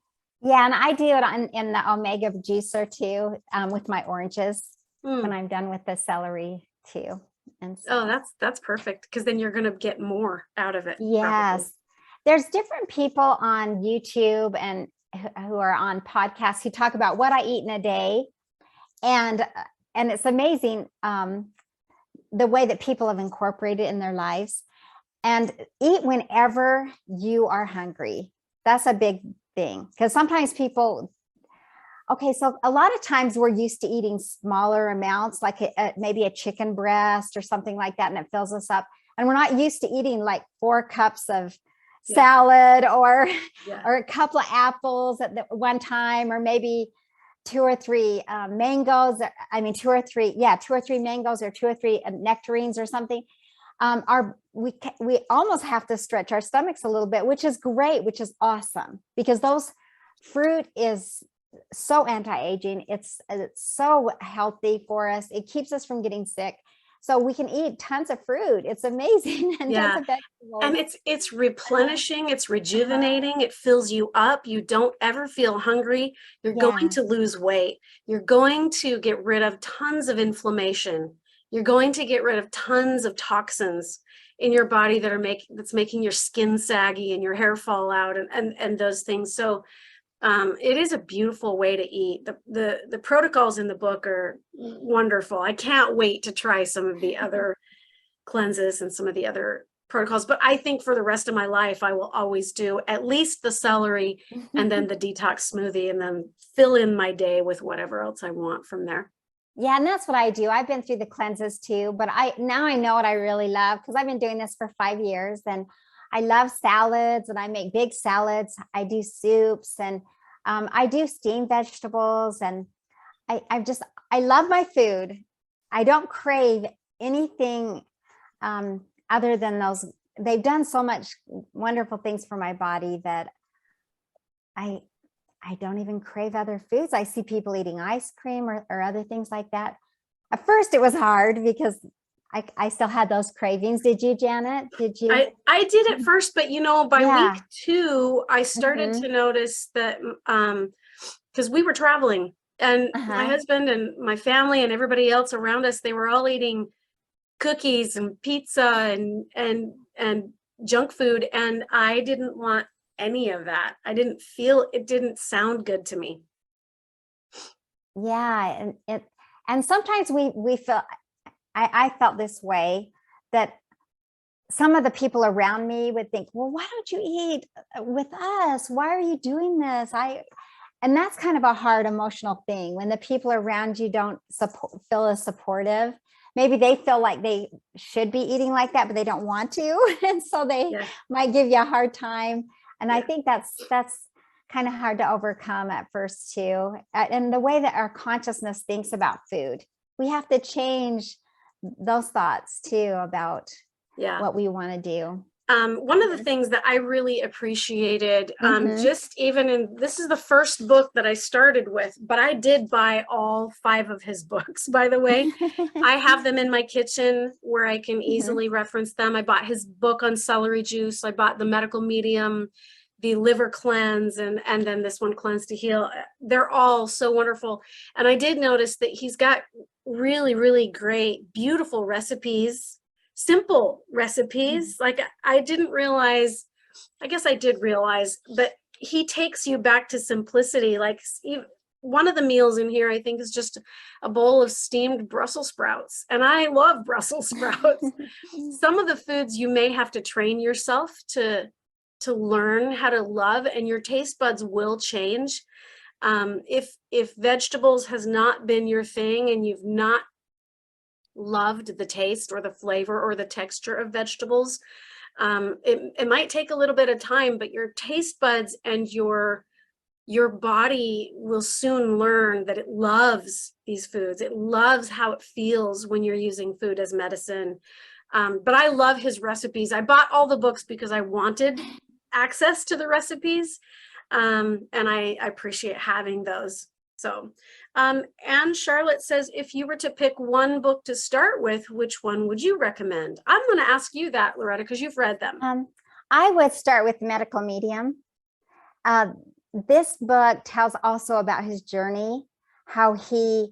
Yeah, and I do it in the Omega juicer too, with my oranges when I'm done with the celery too. And Oh, so, that's perfect because then you're going to get more out of it, probably. yes, there's different people on YouTube and who are on podcasts who talk about what I eat in a day, and it's amazing the way that people have incorporated it in their lives. And eat whenever you are hungry. That's a big thing, because sometimes people, okay, so a lot of times we're used to eating smaller amounts, like maybe a chicken breast or something like that, and it fills us up. And we're not used to eating like 4 cups of Yeah. salad or Yeah. or a couple of apples at one time, or maybe 2 or 3 mangoes. I mean, 2 or 3, 2 or 3 mangoes, or 2 or 3 nectarines or something. We almost have to stretch our stomachs a little bit, which is great, which is awesome, because those fruit is so anti-aging. It's so healthy for us. It keeps us from getting sick. So we can eat tons of fruit. It's amazing. And Yeah. tons of vegetables. And it's replenishing, it's rejuvenating, it fills you up. You don't ever feel hungry. You're going to lose weight. You're going to get rid of tons of inflammation. You're going to get rid of tons of toxins in your body that are that's making your skin saggy and your hair fall out and those things. So it is a beautiful way to eat. The protocols in the book are wonderful. I can't wait to try some of the other cleanses and some of the other protocols, but I think for the rest of my life, I will always do at least the celery and then the detox smoothie, and then fill in my day with whatever else I want from there. Yeah, and that's what I do. I've been through the cleanses too, but now I know what I really love, because I've been doing this for 5 years, and I love salads, and I make big salads. I do soups, and I do steamed vegetables, and I love my food. I don't crave anything other than those. They've done so much wonderful things for my body that I don't even crave other foods. I see people eating ice cream or other things like that. At first it was hard, because I still had those cravings. Did you, Janet? Did you? I did at first, but by Yeah. week 2, I started to notice that because we were traveling, and my husband and my family and everybody else around us, they were all eating cookies and pizza and junk food, and I didn't want any of that. I didn't feel, it didn't sound good to me. Yeah, and sometimes we feel, I felt this way, that some of the people around me would think, well, why don't you eat with us? Why are you doing this? And that's kind of a hard emotional thing, when the people around you don't feel as supportive. Maybe they feel like they should be eating like that, but they don't want to. And so they might give you a hard time. And I think that's kind of hard to overcome at first too. And the way that our consciousness thinks about food, we have to change those thoughts too about what we want to do. One of the things that I really appreciated, just even in, this is the first book that I started with, but I did buy all 5 of his books, by the way. I have them in my kitchen where I can easily reference them. I bought his book on celery juice. I bought The Medical Medium, the Liver Cleanse, and then this one, Cleanse to Heal. They're all so wonderful. And I did notice that he's got really, really great, beautiful recipes. Simple recipes. Like I didn't realize, I guess I did realize, but he takes you back to simplicity. Like one of the meals in here, I think, is just a bowl of steamed Brussels sprouts. And I love Brussels sprouts. Some of the foods you may have to train yourself to learn how to love, and your taste buds will change. If vegetables has not been your thing, and you've not loved the taste or the flavor or the texture of vegetables, it might take a little bit of time, but your taste buds and your body will soon learn that it loves these foods. It loves how it feels when you're using food as medicine. But I love his recipes. I bought all the books because I wanted access to the recipes, and I appreciate having those. So Anne Charlotte says, if you were to pick one book to start with, which one would you recommend? I'm going to ask you that, Loretta, because you've read them. I would start with Medical Medium. This book tells also about his journey, how he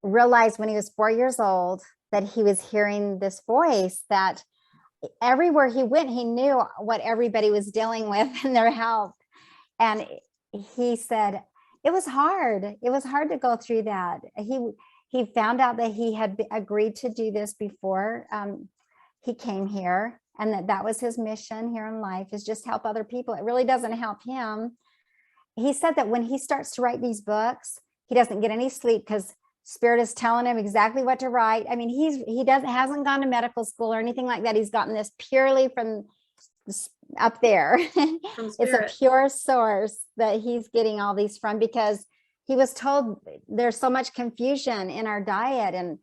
realized when he was 4 years old that he was hearing this voice, that everywhere he went, he knew what everybody was dealing with in their health. And he said, it was hard. It was hard to go through that. He found out that he had agreed to do this before he came here, and that was his mission here in life, is just help other people. It really doesn't help him. He said that when he starts to write these books, he doesn't get any sleep because Spirit is telling him exactly what to write. I mean, hasn't gone to medical school or anything like that. He's gotten this purely from up there. It's a pure source that he's getting all these from, because he was told there's so much confusion in our diet and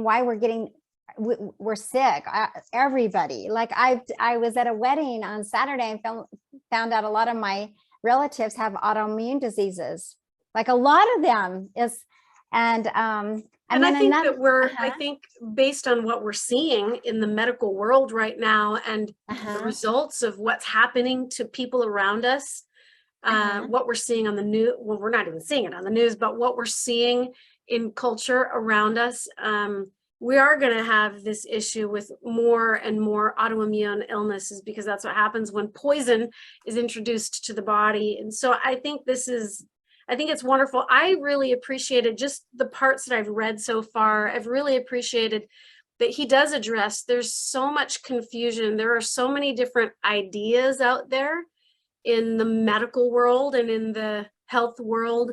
why we're sick. Everybody, like I was at a wedding on Saturday and found out a lot of my relatives have autoimmune diseases. Like a lot of them is, and I think that I think based on what we're seeing in the medical world right now and the results of what's happening to people around us, what we're seeing on the news, well, we're not even seeing it on the news, but what we're seeing in culture around us, we are going to have this issue with more and more autoimmune illnesses, because that's what happens when poison is introduced to the body. And so I think it's wonderful. I really appreciated just the parts that I've read so far. I've really appreciated that he does address, there's so much confusion. There are so many different ideas out there in the medical world and in the health world.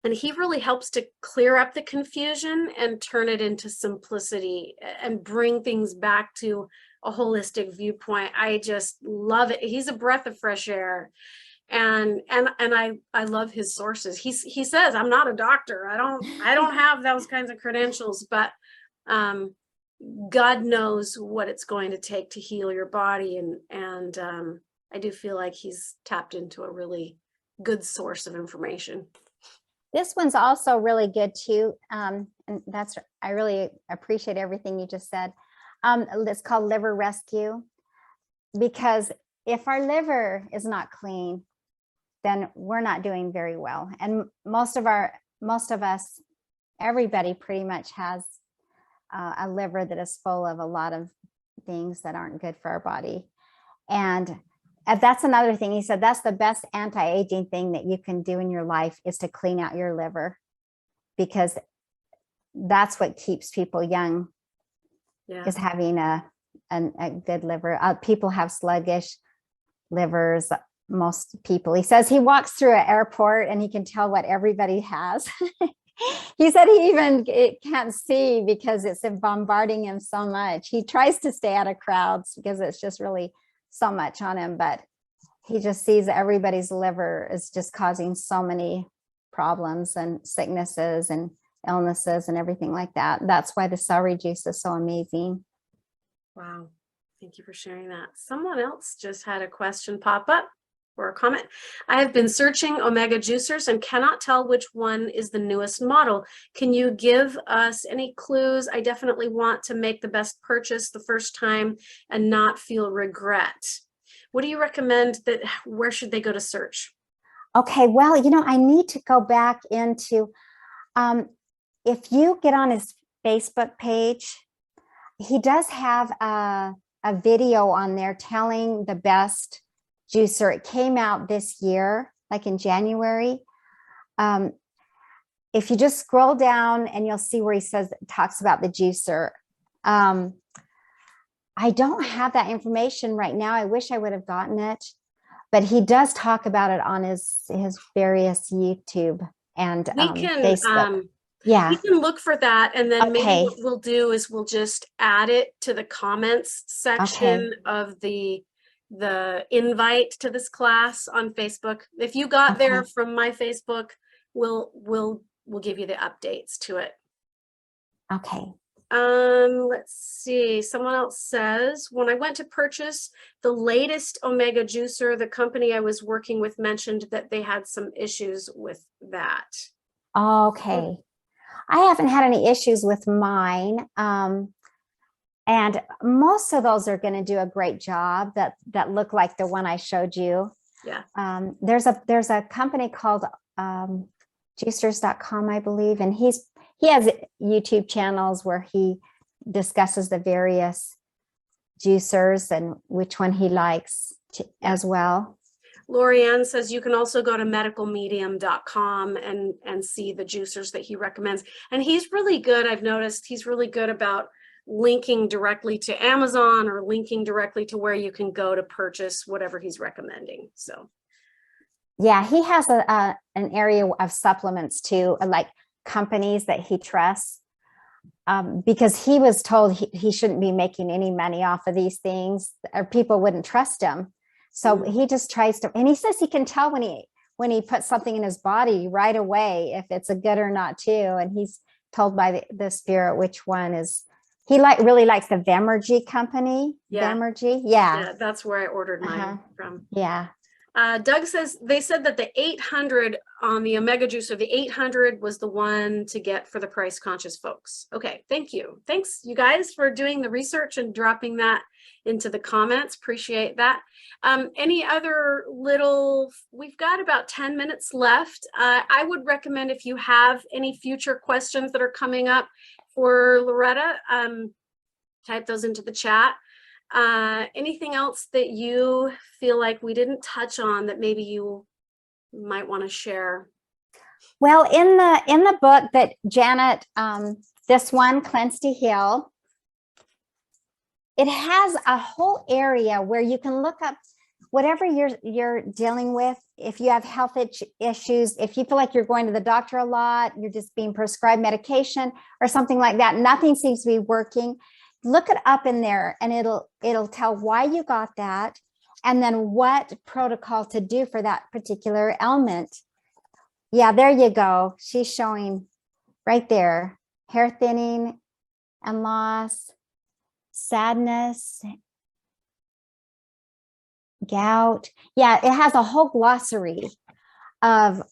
And he really helps to clear up the confusion and turn it into simplicity and bring things back to a holistic viewpoint. I just love it. He's a breath of fresh air. And I love his sources. He says, I'm not a doctor. I don't have those kinds of credentials, but God knows what it's going to take to heal your body. And I do feel like he's tapped into a really good source of information. This one's also really good too. And I really appreciate everything you just said. It's called Liver Rescue, because if our liver is not clean, then we're not doing very well. And most of us, everybody pretty much has a liver that is full of a lot of things that aren't good for our body. And that's another thing. He said that's the best anti-aging thing that you can do in your life, is to clean out your liver, because that's what keeps people young. Yeah. Is having a good liver. People have sluggish livers. Most people, he says, he walks through an airport and he can tell what everybody has. He said he even can't see because it's bombarding him so much. He tries to stay out of crowds because it's just really so much on him, but he just sees that everybody's liver is just causing so many problems and sicknesses and illnesses and everything like that. That's why the celery juice is so amazing. Wow. Thank you for sharing that. Someone else just had a question pop up, or a comment. I have been searching Omega juicers and cannot tell which one is the newest model. Can you give us any clues? I definitely want to make the best purchase the first time and not feel regret. What do you recommend? Where should they go to search? Okay, well, I need to go back into, if you get on his Facebook page, he does have a video on there telling the best juicer. It came out this year, like in January. If you just scroll down and you'll see where he talks about the juicer. I don't have that information right now. I wish I would have gotten it, but he does talk about it on his various YouTube and Facebook. Yeah, we can look for that, and then maybe what we'll do is we'll just add it to the comments section of the invite to this class on Facebook. If you got there from my Facebook, we'll give you the updates to it. Okay. Let's see. Someone else says, when I went to purchase the latest Omega juicer, the company I was working with mentioned that they had some issues with that. Okay. I haven't had any issues with mine. And most of those are going to do a great job that look like the one I showed you. Yeah. There's a company called juicers.com, I believe, and he he has YouTube channels where he discusses the various juicers and which one he likes as well. Lorianne says you can also go to medicalmedium.com and see the juicers that he recommends. And he's really good. I've noticed he's really good about linking directly to Amazon or linking directly to where you can go to purchase whatever he's recommending. So yeah, he has an area of supplements too, like companies that he trusts, because he was told he shouldn't be making any money off of these things, or people wouldn't trust him. So he just tries to, and he says he can tell when he puts something in his body right away if it's a good or not too. And he's told by the spirit which one is. He really likes the Vemergy company. Yeah. Vemergy, yeah, that's where I ordered mine from. Yeah. Doug says they said that the 800 on the Omega Juicer, the 800 was the one to get for the price conscious folks. Okay, thank you. Thanks, you guys, for doing the research and dropping that into the comments. Appreciate that. Any other we've got about 10 minutes left. I would recommend if you have any future questions that are coming up for Loretta, type those into the chat. Anything else that you feel like we didn't touch on that maybe you might want to share? Well, in the book that Janet, this one, Cleanse to Heal, it has a whole area where you can look up whatever you're dealing with. If you have health issues, if you feel like you're going to the doctor a lot, you're just being prescribed medication or something like that, nothing seems to be working. Look it up in there and it'll tell why you got that and then what protocol to do for that particular ailment. Yeah, there you go. She's showing right there, hair thinning and loss, sadness, gout. Yeah, it has a whole glossary of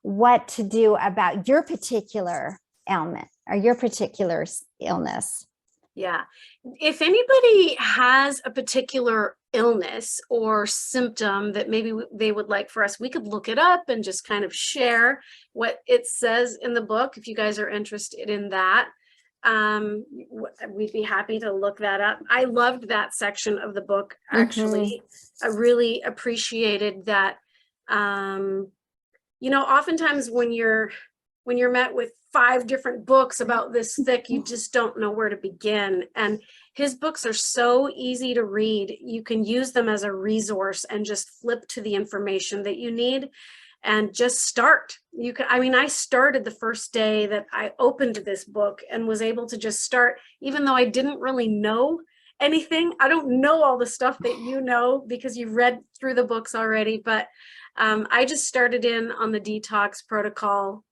what to do about your particular ailment or your particular illness. Yeah. If anybody has a particular illness or symptom that maybe they would like for us, we could look it up and just kind of share what it says in the book. If you guys are interested in that, we'd be happy to look that up. I loved that section of the book, actually. I really appreciated that. Oftentimes when you're met with 5 different books about this thick, you just don't know where to begin. And his books are so easy to read. You can use them as a resource and just flip to the information that you need and just start. I started the first day that I opened this book and was able to just start, even though I didn't really know anything. I don't know all the stuff that you know because you've read through the books already, but I just started in on the detox protocol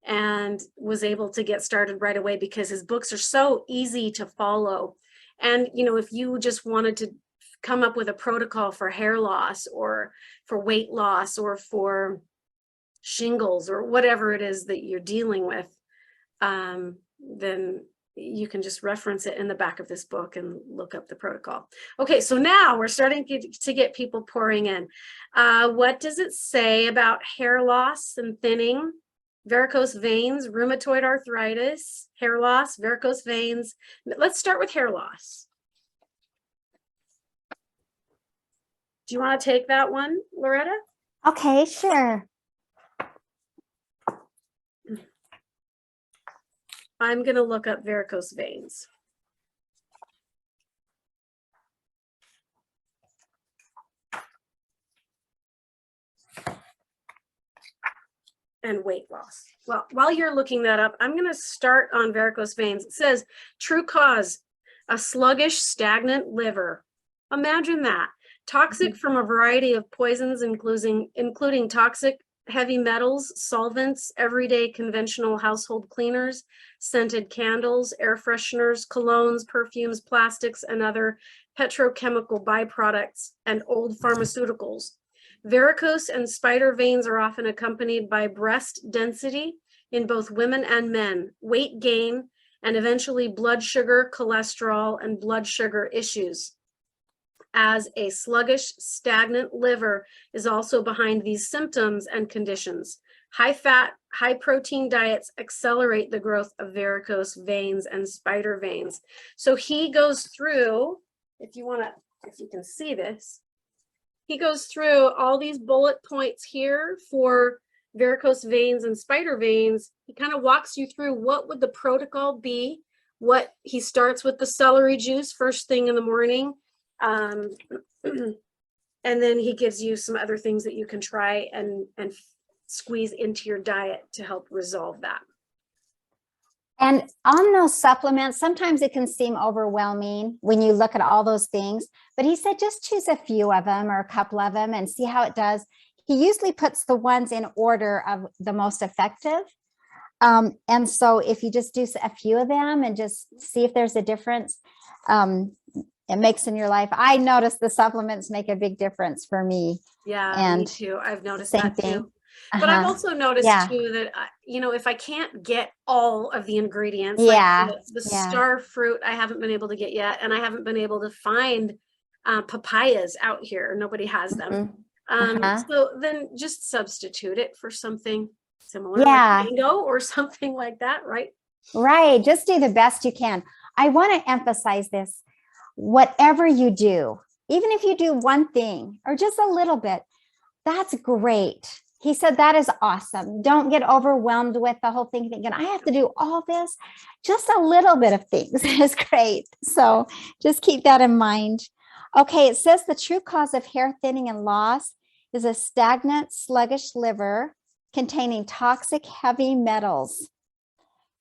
and was able to get started right away because his books are so easy to follow. And, if you just wanted to come up with a protocol for hair loss or for weight loss or for shingles or whatever it is that you're dealing with, then you can just reference it in the back of this book and look up the protocol. Okay, so now we're starting to get people pouring in. What does it say about hair loss and thinning, varicose veins, rheumatoid arthritis, hair loss, varicose veins? Let's start with hair loss. Do you want to take that one, Loretta? Okay, sure. I'm going to look up varicose veins. And weight loss. Well, while you're looking that up, I'm going to start on varicose veins. It says, true cause, a sluggish, stagnant liver. Imagine that. Toxic from a variety of poisons, including toxic heavy metals, solvents, everyday conventional household cleaners, scented candles, air fresheners, colognes, perfumes, plastics, and other petrochemical byproducts, and old pharmaceuticals. Varicose and spider veins are often accompanied by breast density in both women and men, weight gain, and eventually blood sugar, cholesterol, and blood sugar issues. As a sluggish, stagnant liver is also behind these symptoms and conditions. High fat, high protein diets accelerate the growth of varicose veins and spider veins. So he goes through, if you can see this, he goes through all these bullet points here for varicose veins and spider veins. He kind of walks you through what would the protocol be. What he starts with the celery juice first thing in the morning. And then he gives you some other things that you can try and squeeze into your diet to help resolve that. And on those supplements, sometimes it can seem overwhelming when you look at all those things, but he said just choose a few of them or a couple of them and see how it does. He usually puts the ones in order of the most effective. And so if you just do a few of them and just see if there's a difference, it makes in your life. I noticed the supplements make a big difference for me. Yeah, and me too. I've noticed same that thing. too. But I've Uh-huh. also noticed Yeah. too that, if I can't get all of the ingredients, Yeah. like the Yeah. star fruit, I haven't been able to get yet. And I haven't been able to find papayas out here. Nobody has them. Uh-huh. So then just substitute it for something similar, Yeah. like mango or something like that, right? Right. Just do the best you can. I want to emphasize this. Whatever you do, even if you do one thing or just a little bit, that's great. He said that is awesome. Don't get overwhelmed with the whole thing thinking, I have to do all this. Just a little bit of things is great. So just keep that in mind. Okay, it says the true cause of hair thinning and loss is a stagnant, sluggish liver containing toxic heavy metals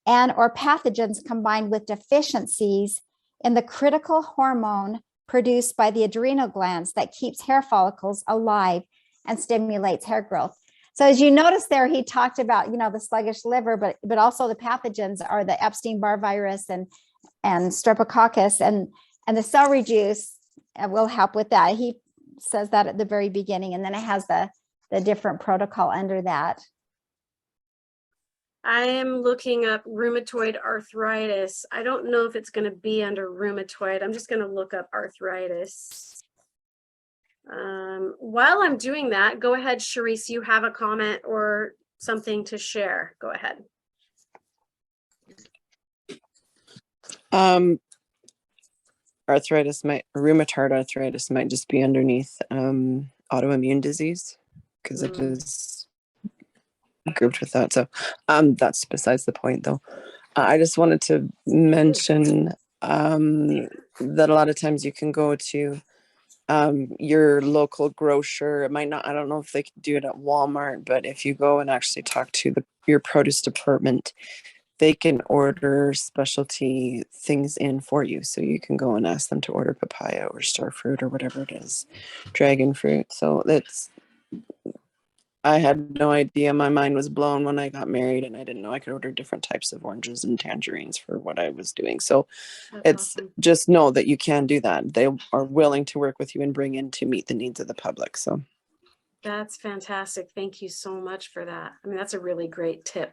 and or pathogens combined with deficiencies in the critical hormone produced by the adrenal glands that keeps hair follicles alive and stimulates hair growth. So as you notice there, he talked about, the sluggish liver, but also the pathogens are the Epstein-Barr virus and Streptococcus, and the celery juice will help with that. He says that at the very beginning, and then it has the different protocol under that. I am looking up rheumatoid arthritis. I don't know if it's going to be under rheumatoid. I'm just going to look up arthritis. While I'm doing that, go ahead, Sharice, you have a comment or something to share. Go ahead. Rheumatoid arthritis might just be underneath autoimmune disease, because it is grouped with that. So that's besides the point, though. I just wanted to mention that a lot of times you can go to your local grocer. It might not, I don't know if they can do it at Walmart, but if you go and actually talk to your produce department, they can order specialty things in for you. So you can go and ask them to order papaya or star fruit or whatever it is, dragon fruit. So I had no idea. My mind was blown when I got married, and I didn't know I could order different types of oranges and tangerines for what I was doing. So it's awesome. just know that you can do that. They are willing to work with you and bring in to meet the needs of the public. So That's fantastic. Thank you so much for that. I mean, that's a really great tip.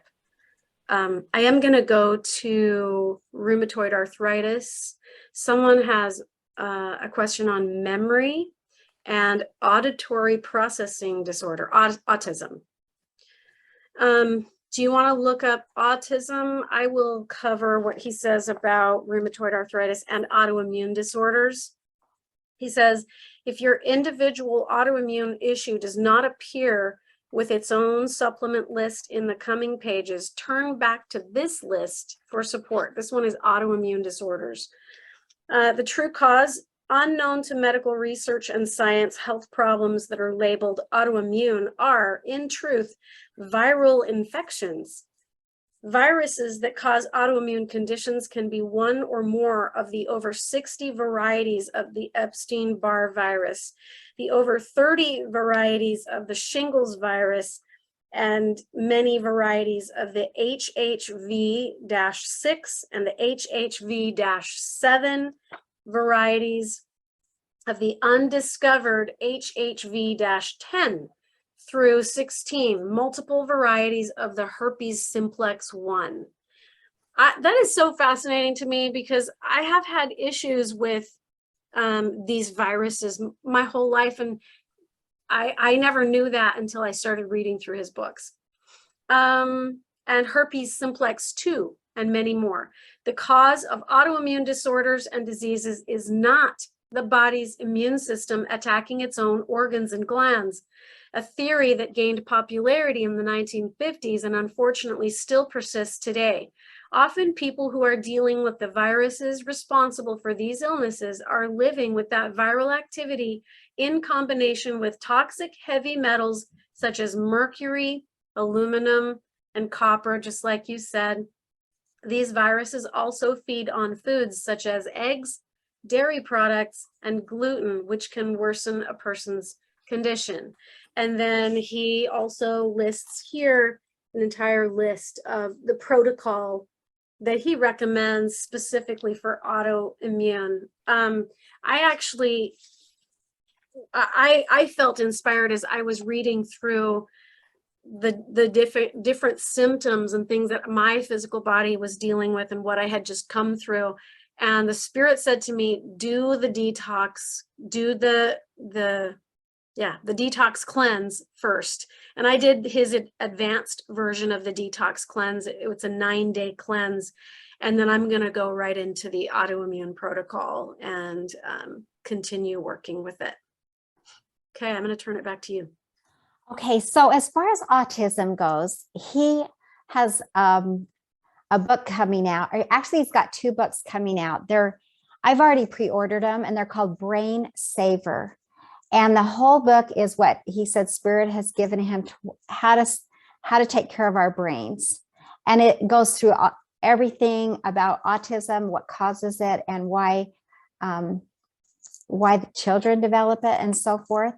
I am going to go to rheumatoid arthritis. Someone has a question on memory and auditory processing disorder, autism. Do you want to look up autism? I will cover what he says about rheumatoid arthritis and autoimmune disorders. He says, if your individual autoimmune issue does not appear with its own supplement list in the coming pages, turn back to this list for support. This one is autoimmune disorders. The true cause, unknown to medical research and science, health problems that are labeled autoimmune are, in truth, viral infections. Viruses that cause autoimmune conditions can be one or more of the over 60 varieties of the Epstein-Barr virus, the over 30 varieties of the shingles virus, and many varieties of the HHV-6 and the HHV-7 varieties of the undiscovered HHV-10 through 16, multiple varieties of the herpes simplex 1. That is so fascinating to me because I have had issues with these viruses my whole life, and I never knew that until I started reading through his books. and herpes simplex 2, and many more. The cause of autoimmune disorders and diseases is not the body's immune system attacking its own organs and glands, a theory that gained popularity in the 1950s and unfortunately still persists today. Often people who are dealing with the viruses responsible for these illnesses are living with that viral activity in combination with toxic heavy metals such as mercury, aluminum, and copper, just like you said. These viruses also feed on foods such as eggs, dairy products, and gluten, which can worsen a person's condition. And then he also lists here an entire list of the protocol that he recommends specifically for autoimmune. I felt inspired as I was reading through the different symptoms and things that my physical body was dealing with and what I had just come through. And the spirit said to me, do the detox, do the detox cleanse first. And I did his advanced version of the detox cleanse. It's a 9-day cleanse. And then I'm going to go right into the autoimmune protocol and continue working with it. Okay, I'm going to turn it back to you. Okay, so as far as autism goes, he has a book coming out. Or actually, he's got 2 books coming out. I've already pre-ordered them, and they're called Brain Saver. And the whole book is what he said Spirit has given him how to take care of our brains. And it goes through everything about autism, what causes it, and why the children develop it, and so forth.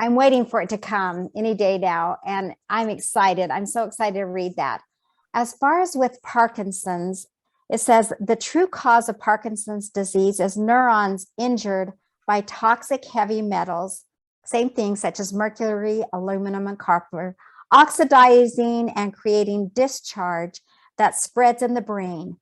I'm waiting for it to come any day now, and I'm excited. I'm so excited to read that. As far as with Parkinson's, it says the true cause of Parkinson's disease is neurons injured by toxic heavy metals, same things such as mercury, aluminum, and copper, oxidizing and creating discharge that spreads in the brain.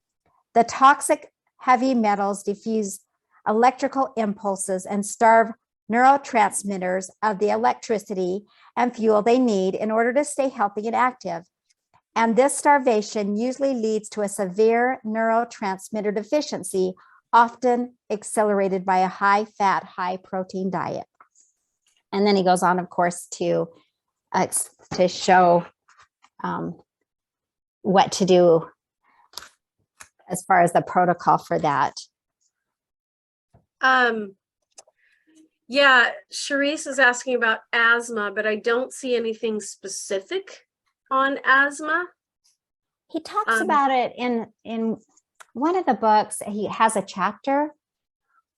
The toxic heavy metals diffuse electrical impulses and starve neurotransmitters of the electricity and fuel they need in order to stay healthy and active. And this starvation usually leads to a severe neurotransmitter deficiency, often accelerated by a high-fat, high-protein diet. And then he goes on, of course, to show what to do as far as the protocol for that. Yeah, Charisse is asking about asthma, but I don't see anything specific on asthma. He talks about it in one of the books. He has a chapter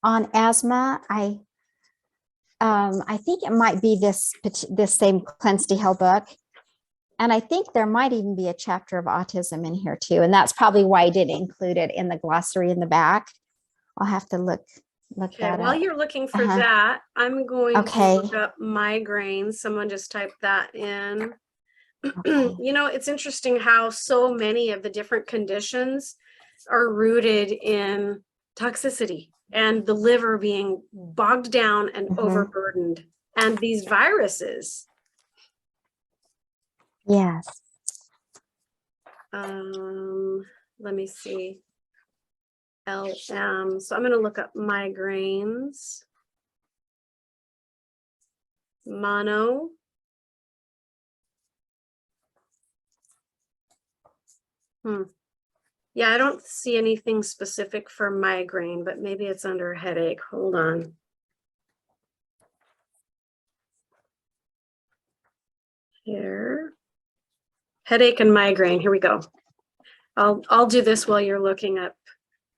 on asthma. I think it might be this same Cleanse to Heal book. And I think there might even be a chapter of autism in here too. And that's probably why I didn't include it in the glossary in the back. I'll have to look Okay, that while up. you're looking for that, I'm going Okay. to look up migraines. Someone just typed that in. Okay. You know, it's interesting how so many of the different conditions are rooted in toxicity and the liver being bogged down and overburdened. And these viruses. Yes. Let me see. LM. So I'm going to look up migraines. Mono. Yeah, I don't see anything specific for migraine, but maybe it's under headache. Hold on. Here. Headache and migraine. Here we go. I'll do this while you're looking up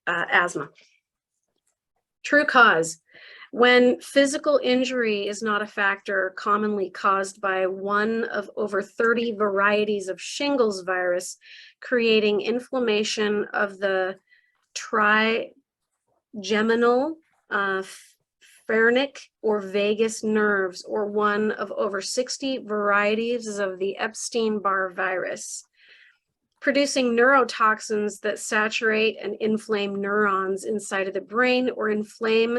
asthma. True cause. When physical injury is not a factor commonly caused by one of over 30 varieties of shingles virus, creating inflammation of the trigeminal, pharynx, or vagus nerves, or one of over 60 varieties of the Epstein-Barr virus, producing neurotoxins that saturate and inflame neurons inside of the brain or inflame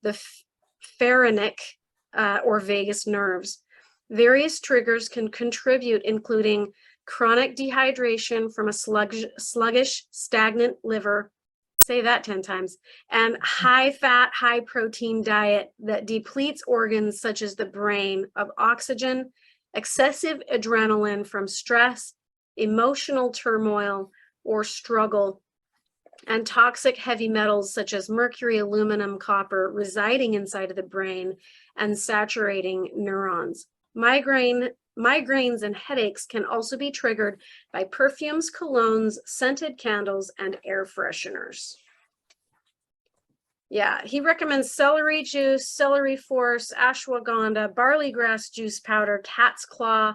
the pharynx or vagus nerves. Various triggers can contribute, including chronic dehydration from a sluggish, stagnant liver. Say that 10 times. And high fat, high protein diet that depletes organs such as the brain of oxygen, excessive adrenaline from stress, emotional turmoil or struggle, and toxic heavy metals such as mercury, aluminum, copper residing inside of the brain and saturating neurons. Migraines and headaches can also be triggered by perfumes, colognes, scented candles, and air fresheners. Yeah, he recommends celery juice, celery force, ashwagandha, barley grass juice powder, cat's claw,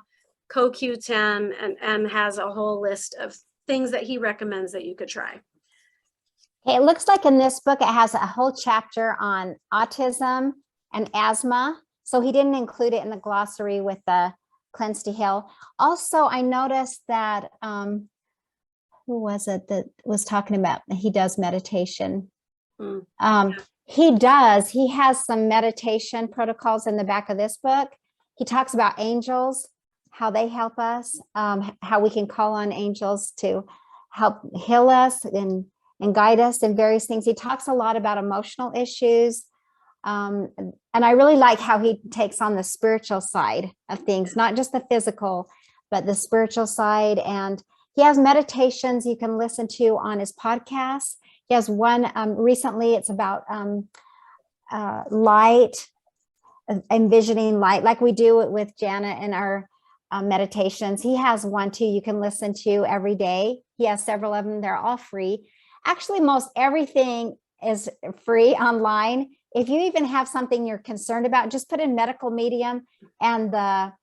CoQ10, and has a whole list of things that he recommends that you could try. Okay, it looks like in this book, it has a whole chapter on autism and asthma. So he didn't include it in the glossary with the Cleanse to Heal. Also, I noticed that, who was it that was talking about, he does meditation. He has some meditation protocols in the back of this book. He talks about angels, how they help us, how we can call on angels to help heal us and guide us in various things. He talks a lot about emotional issues. And I really like how he takes on the spiritual side of things, not just the physical, but the spiritual side. And he has meditations you can listen to on his podcast. He has one recently, it's about light, envisioning light, like we do it with Janet in our meditations. He has one too you can listen to every day. He has several of them. They're all free. Actually, most everything is free online. If you even have something you're concerned about, just put in medical medium and the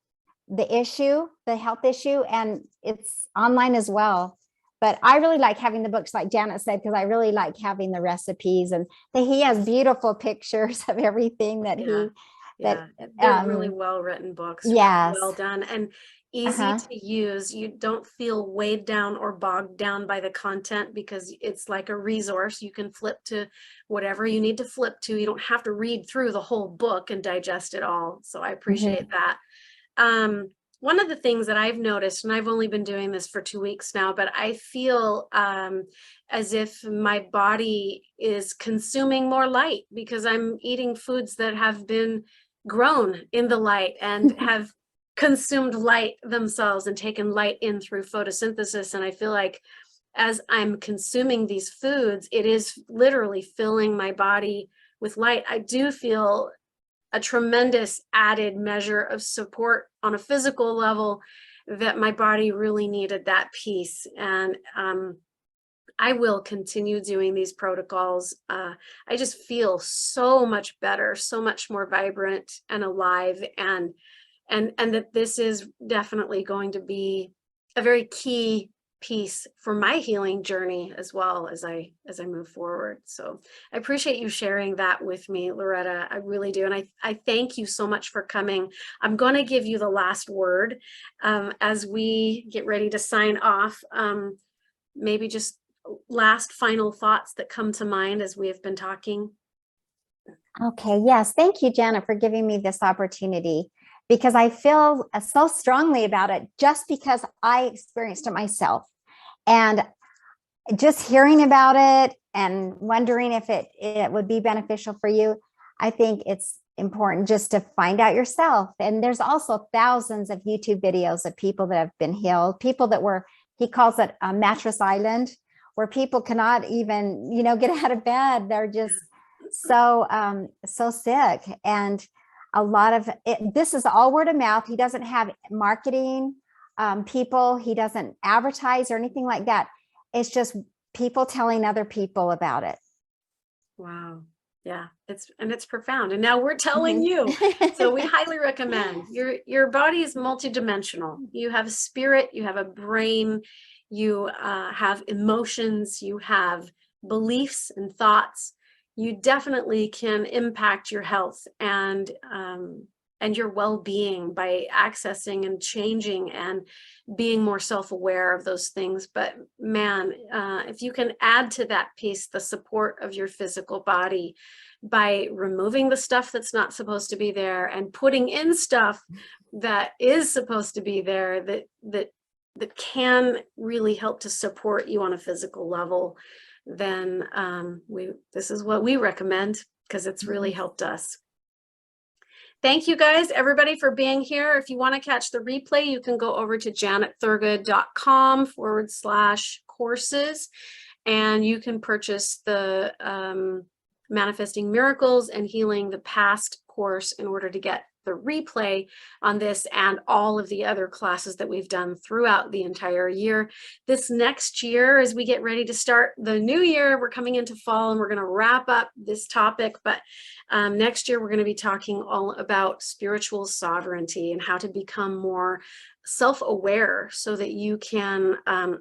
issue, the health issue, and it's online as well. But I really like having the books, like Janet said, because I really like having the recipes, and he has beautiful pictures of everything that they're really well written books. Yes. Well done and easy to use. You don't feel weighed down or bogged down by the content because it's like a resource. You can flip to whatever you need to flip to. You don't have to read through the whole book and digest it all. So I appreciate that. One of the things that I've noticed, and I've only been doing this for 2 weeks now, but I feel as if my body is consuming more light because I'm eating foods that have been grown in the light and have consumed light themselves and taken light in through photosynthesis. And I feel like as I'm consuming these foods, it is literally filling my body with light. I do feel a tremendous added measure of support on a physical level that my body really needed that piece. And I will continue doing these protocols. I just feel so much better, so much more vibrant and alive, and that this is definitely going to be a very key piece for my healing journey as well as I move forward. So I appreciate you sharing that with me, Loretta. I really do. And I thank you so much for coming. I'm going to give you the last word as we get ready to sign off. Maybe just last final thoughts that come to mind as we have been talking. Okay. Yes. Thank you, Janet, for giving me this opportunity, because I feel so strongly about it just because I experienced it myself. And just hearing about it and wondering if it would be beneficial for you, I think it's important just to find out yourself. And there's also thousands of YouTube videos of people that have been healed, people that were, he calls it a mattress island, where people cannot even, get out of bed. They're just so sick. And a lot of it, this is all word of mouth. He doesn't have marketing people. He doesn't advertise or anything like that. It's just people telling other people about it. Wow. Yeah, it's profound. And now we're telling you. So we highly recommend. Your body is multidimensional. You have a spirit, you have a brain, you have emotions, you have beliefs and thoughts. You definitely can impact your health and and your well-being by accessing and changing and being more self-aware of those things. But man, if you can add to that piece the support of your physical body by removing the stuff that's not supposed to be there and putting in stuff that is supposed to be there, that can really help to support you on a physical level, then this is what we recommend, because it's really helped us. Thank you guys, everybody, for being here. If you want to catch the replay, you can go over to janetthurgood.com/courses, and you can purchase the Manifesting Miracles and Healing the Past course in order to get the replay on this and all of the other classes that we've done throughout the entire year. This next year, as we get ready to start the new year, we're coming into fall and we're going to wrap up this topic. But next year, we're going to be talking all about spiritual sovereignty and how to become more self-aware so that you can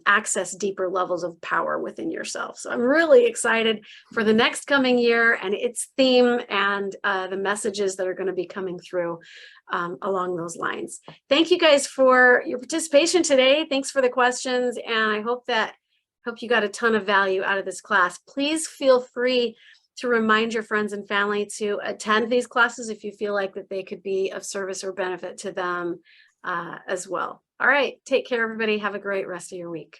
access deeper levels of power within yourself. So I'm really excited for the next coming year and its theme and the messages that are going to be coming through along those lines. Thank you guys for your participation today. Thanks for the questions, and I hope you got a ton of value out of this class. Please feel free to remind your friends and family to attend these classes if you feel like that they could be of service or benefit to them as well. All right, take care, everybody. Have a great rest of your week.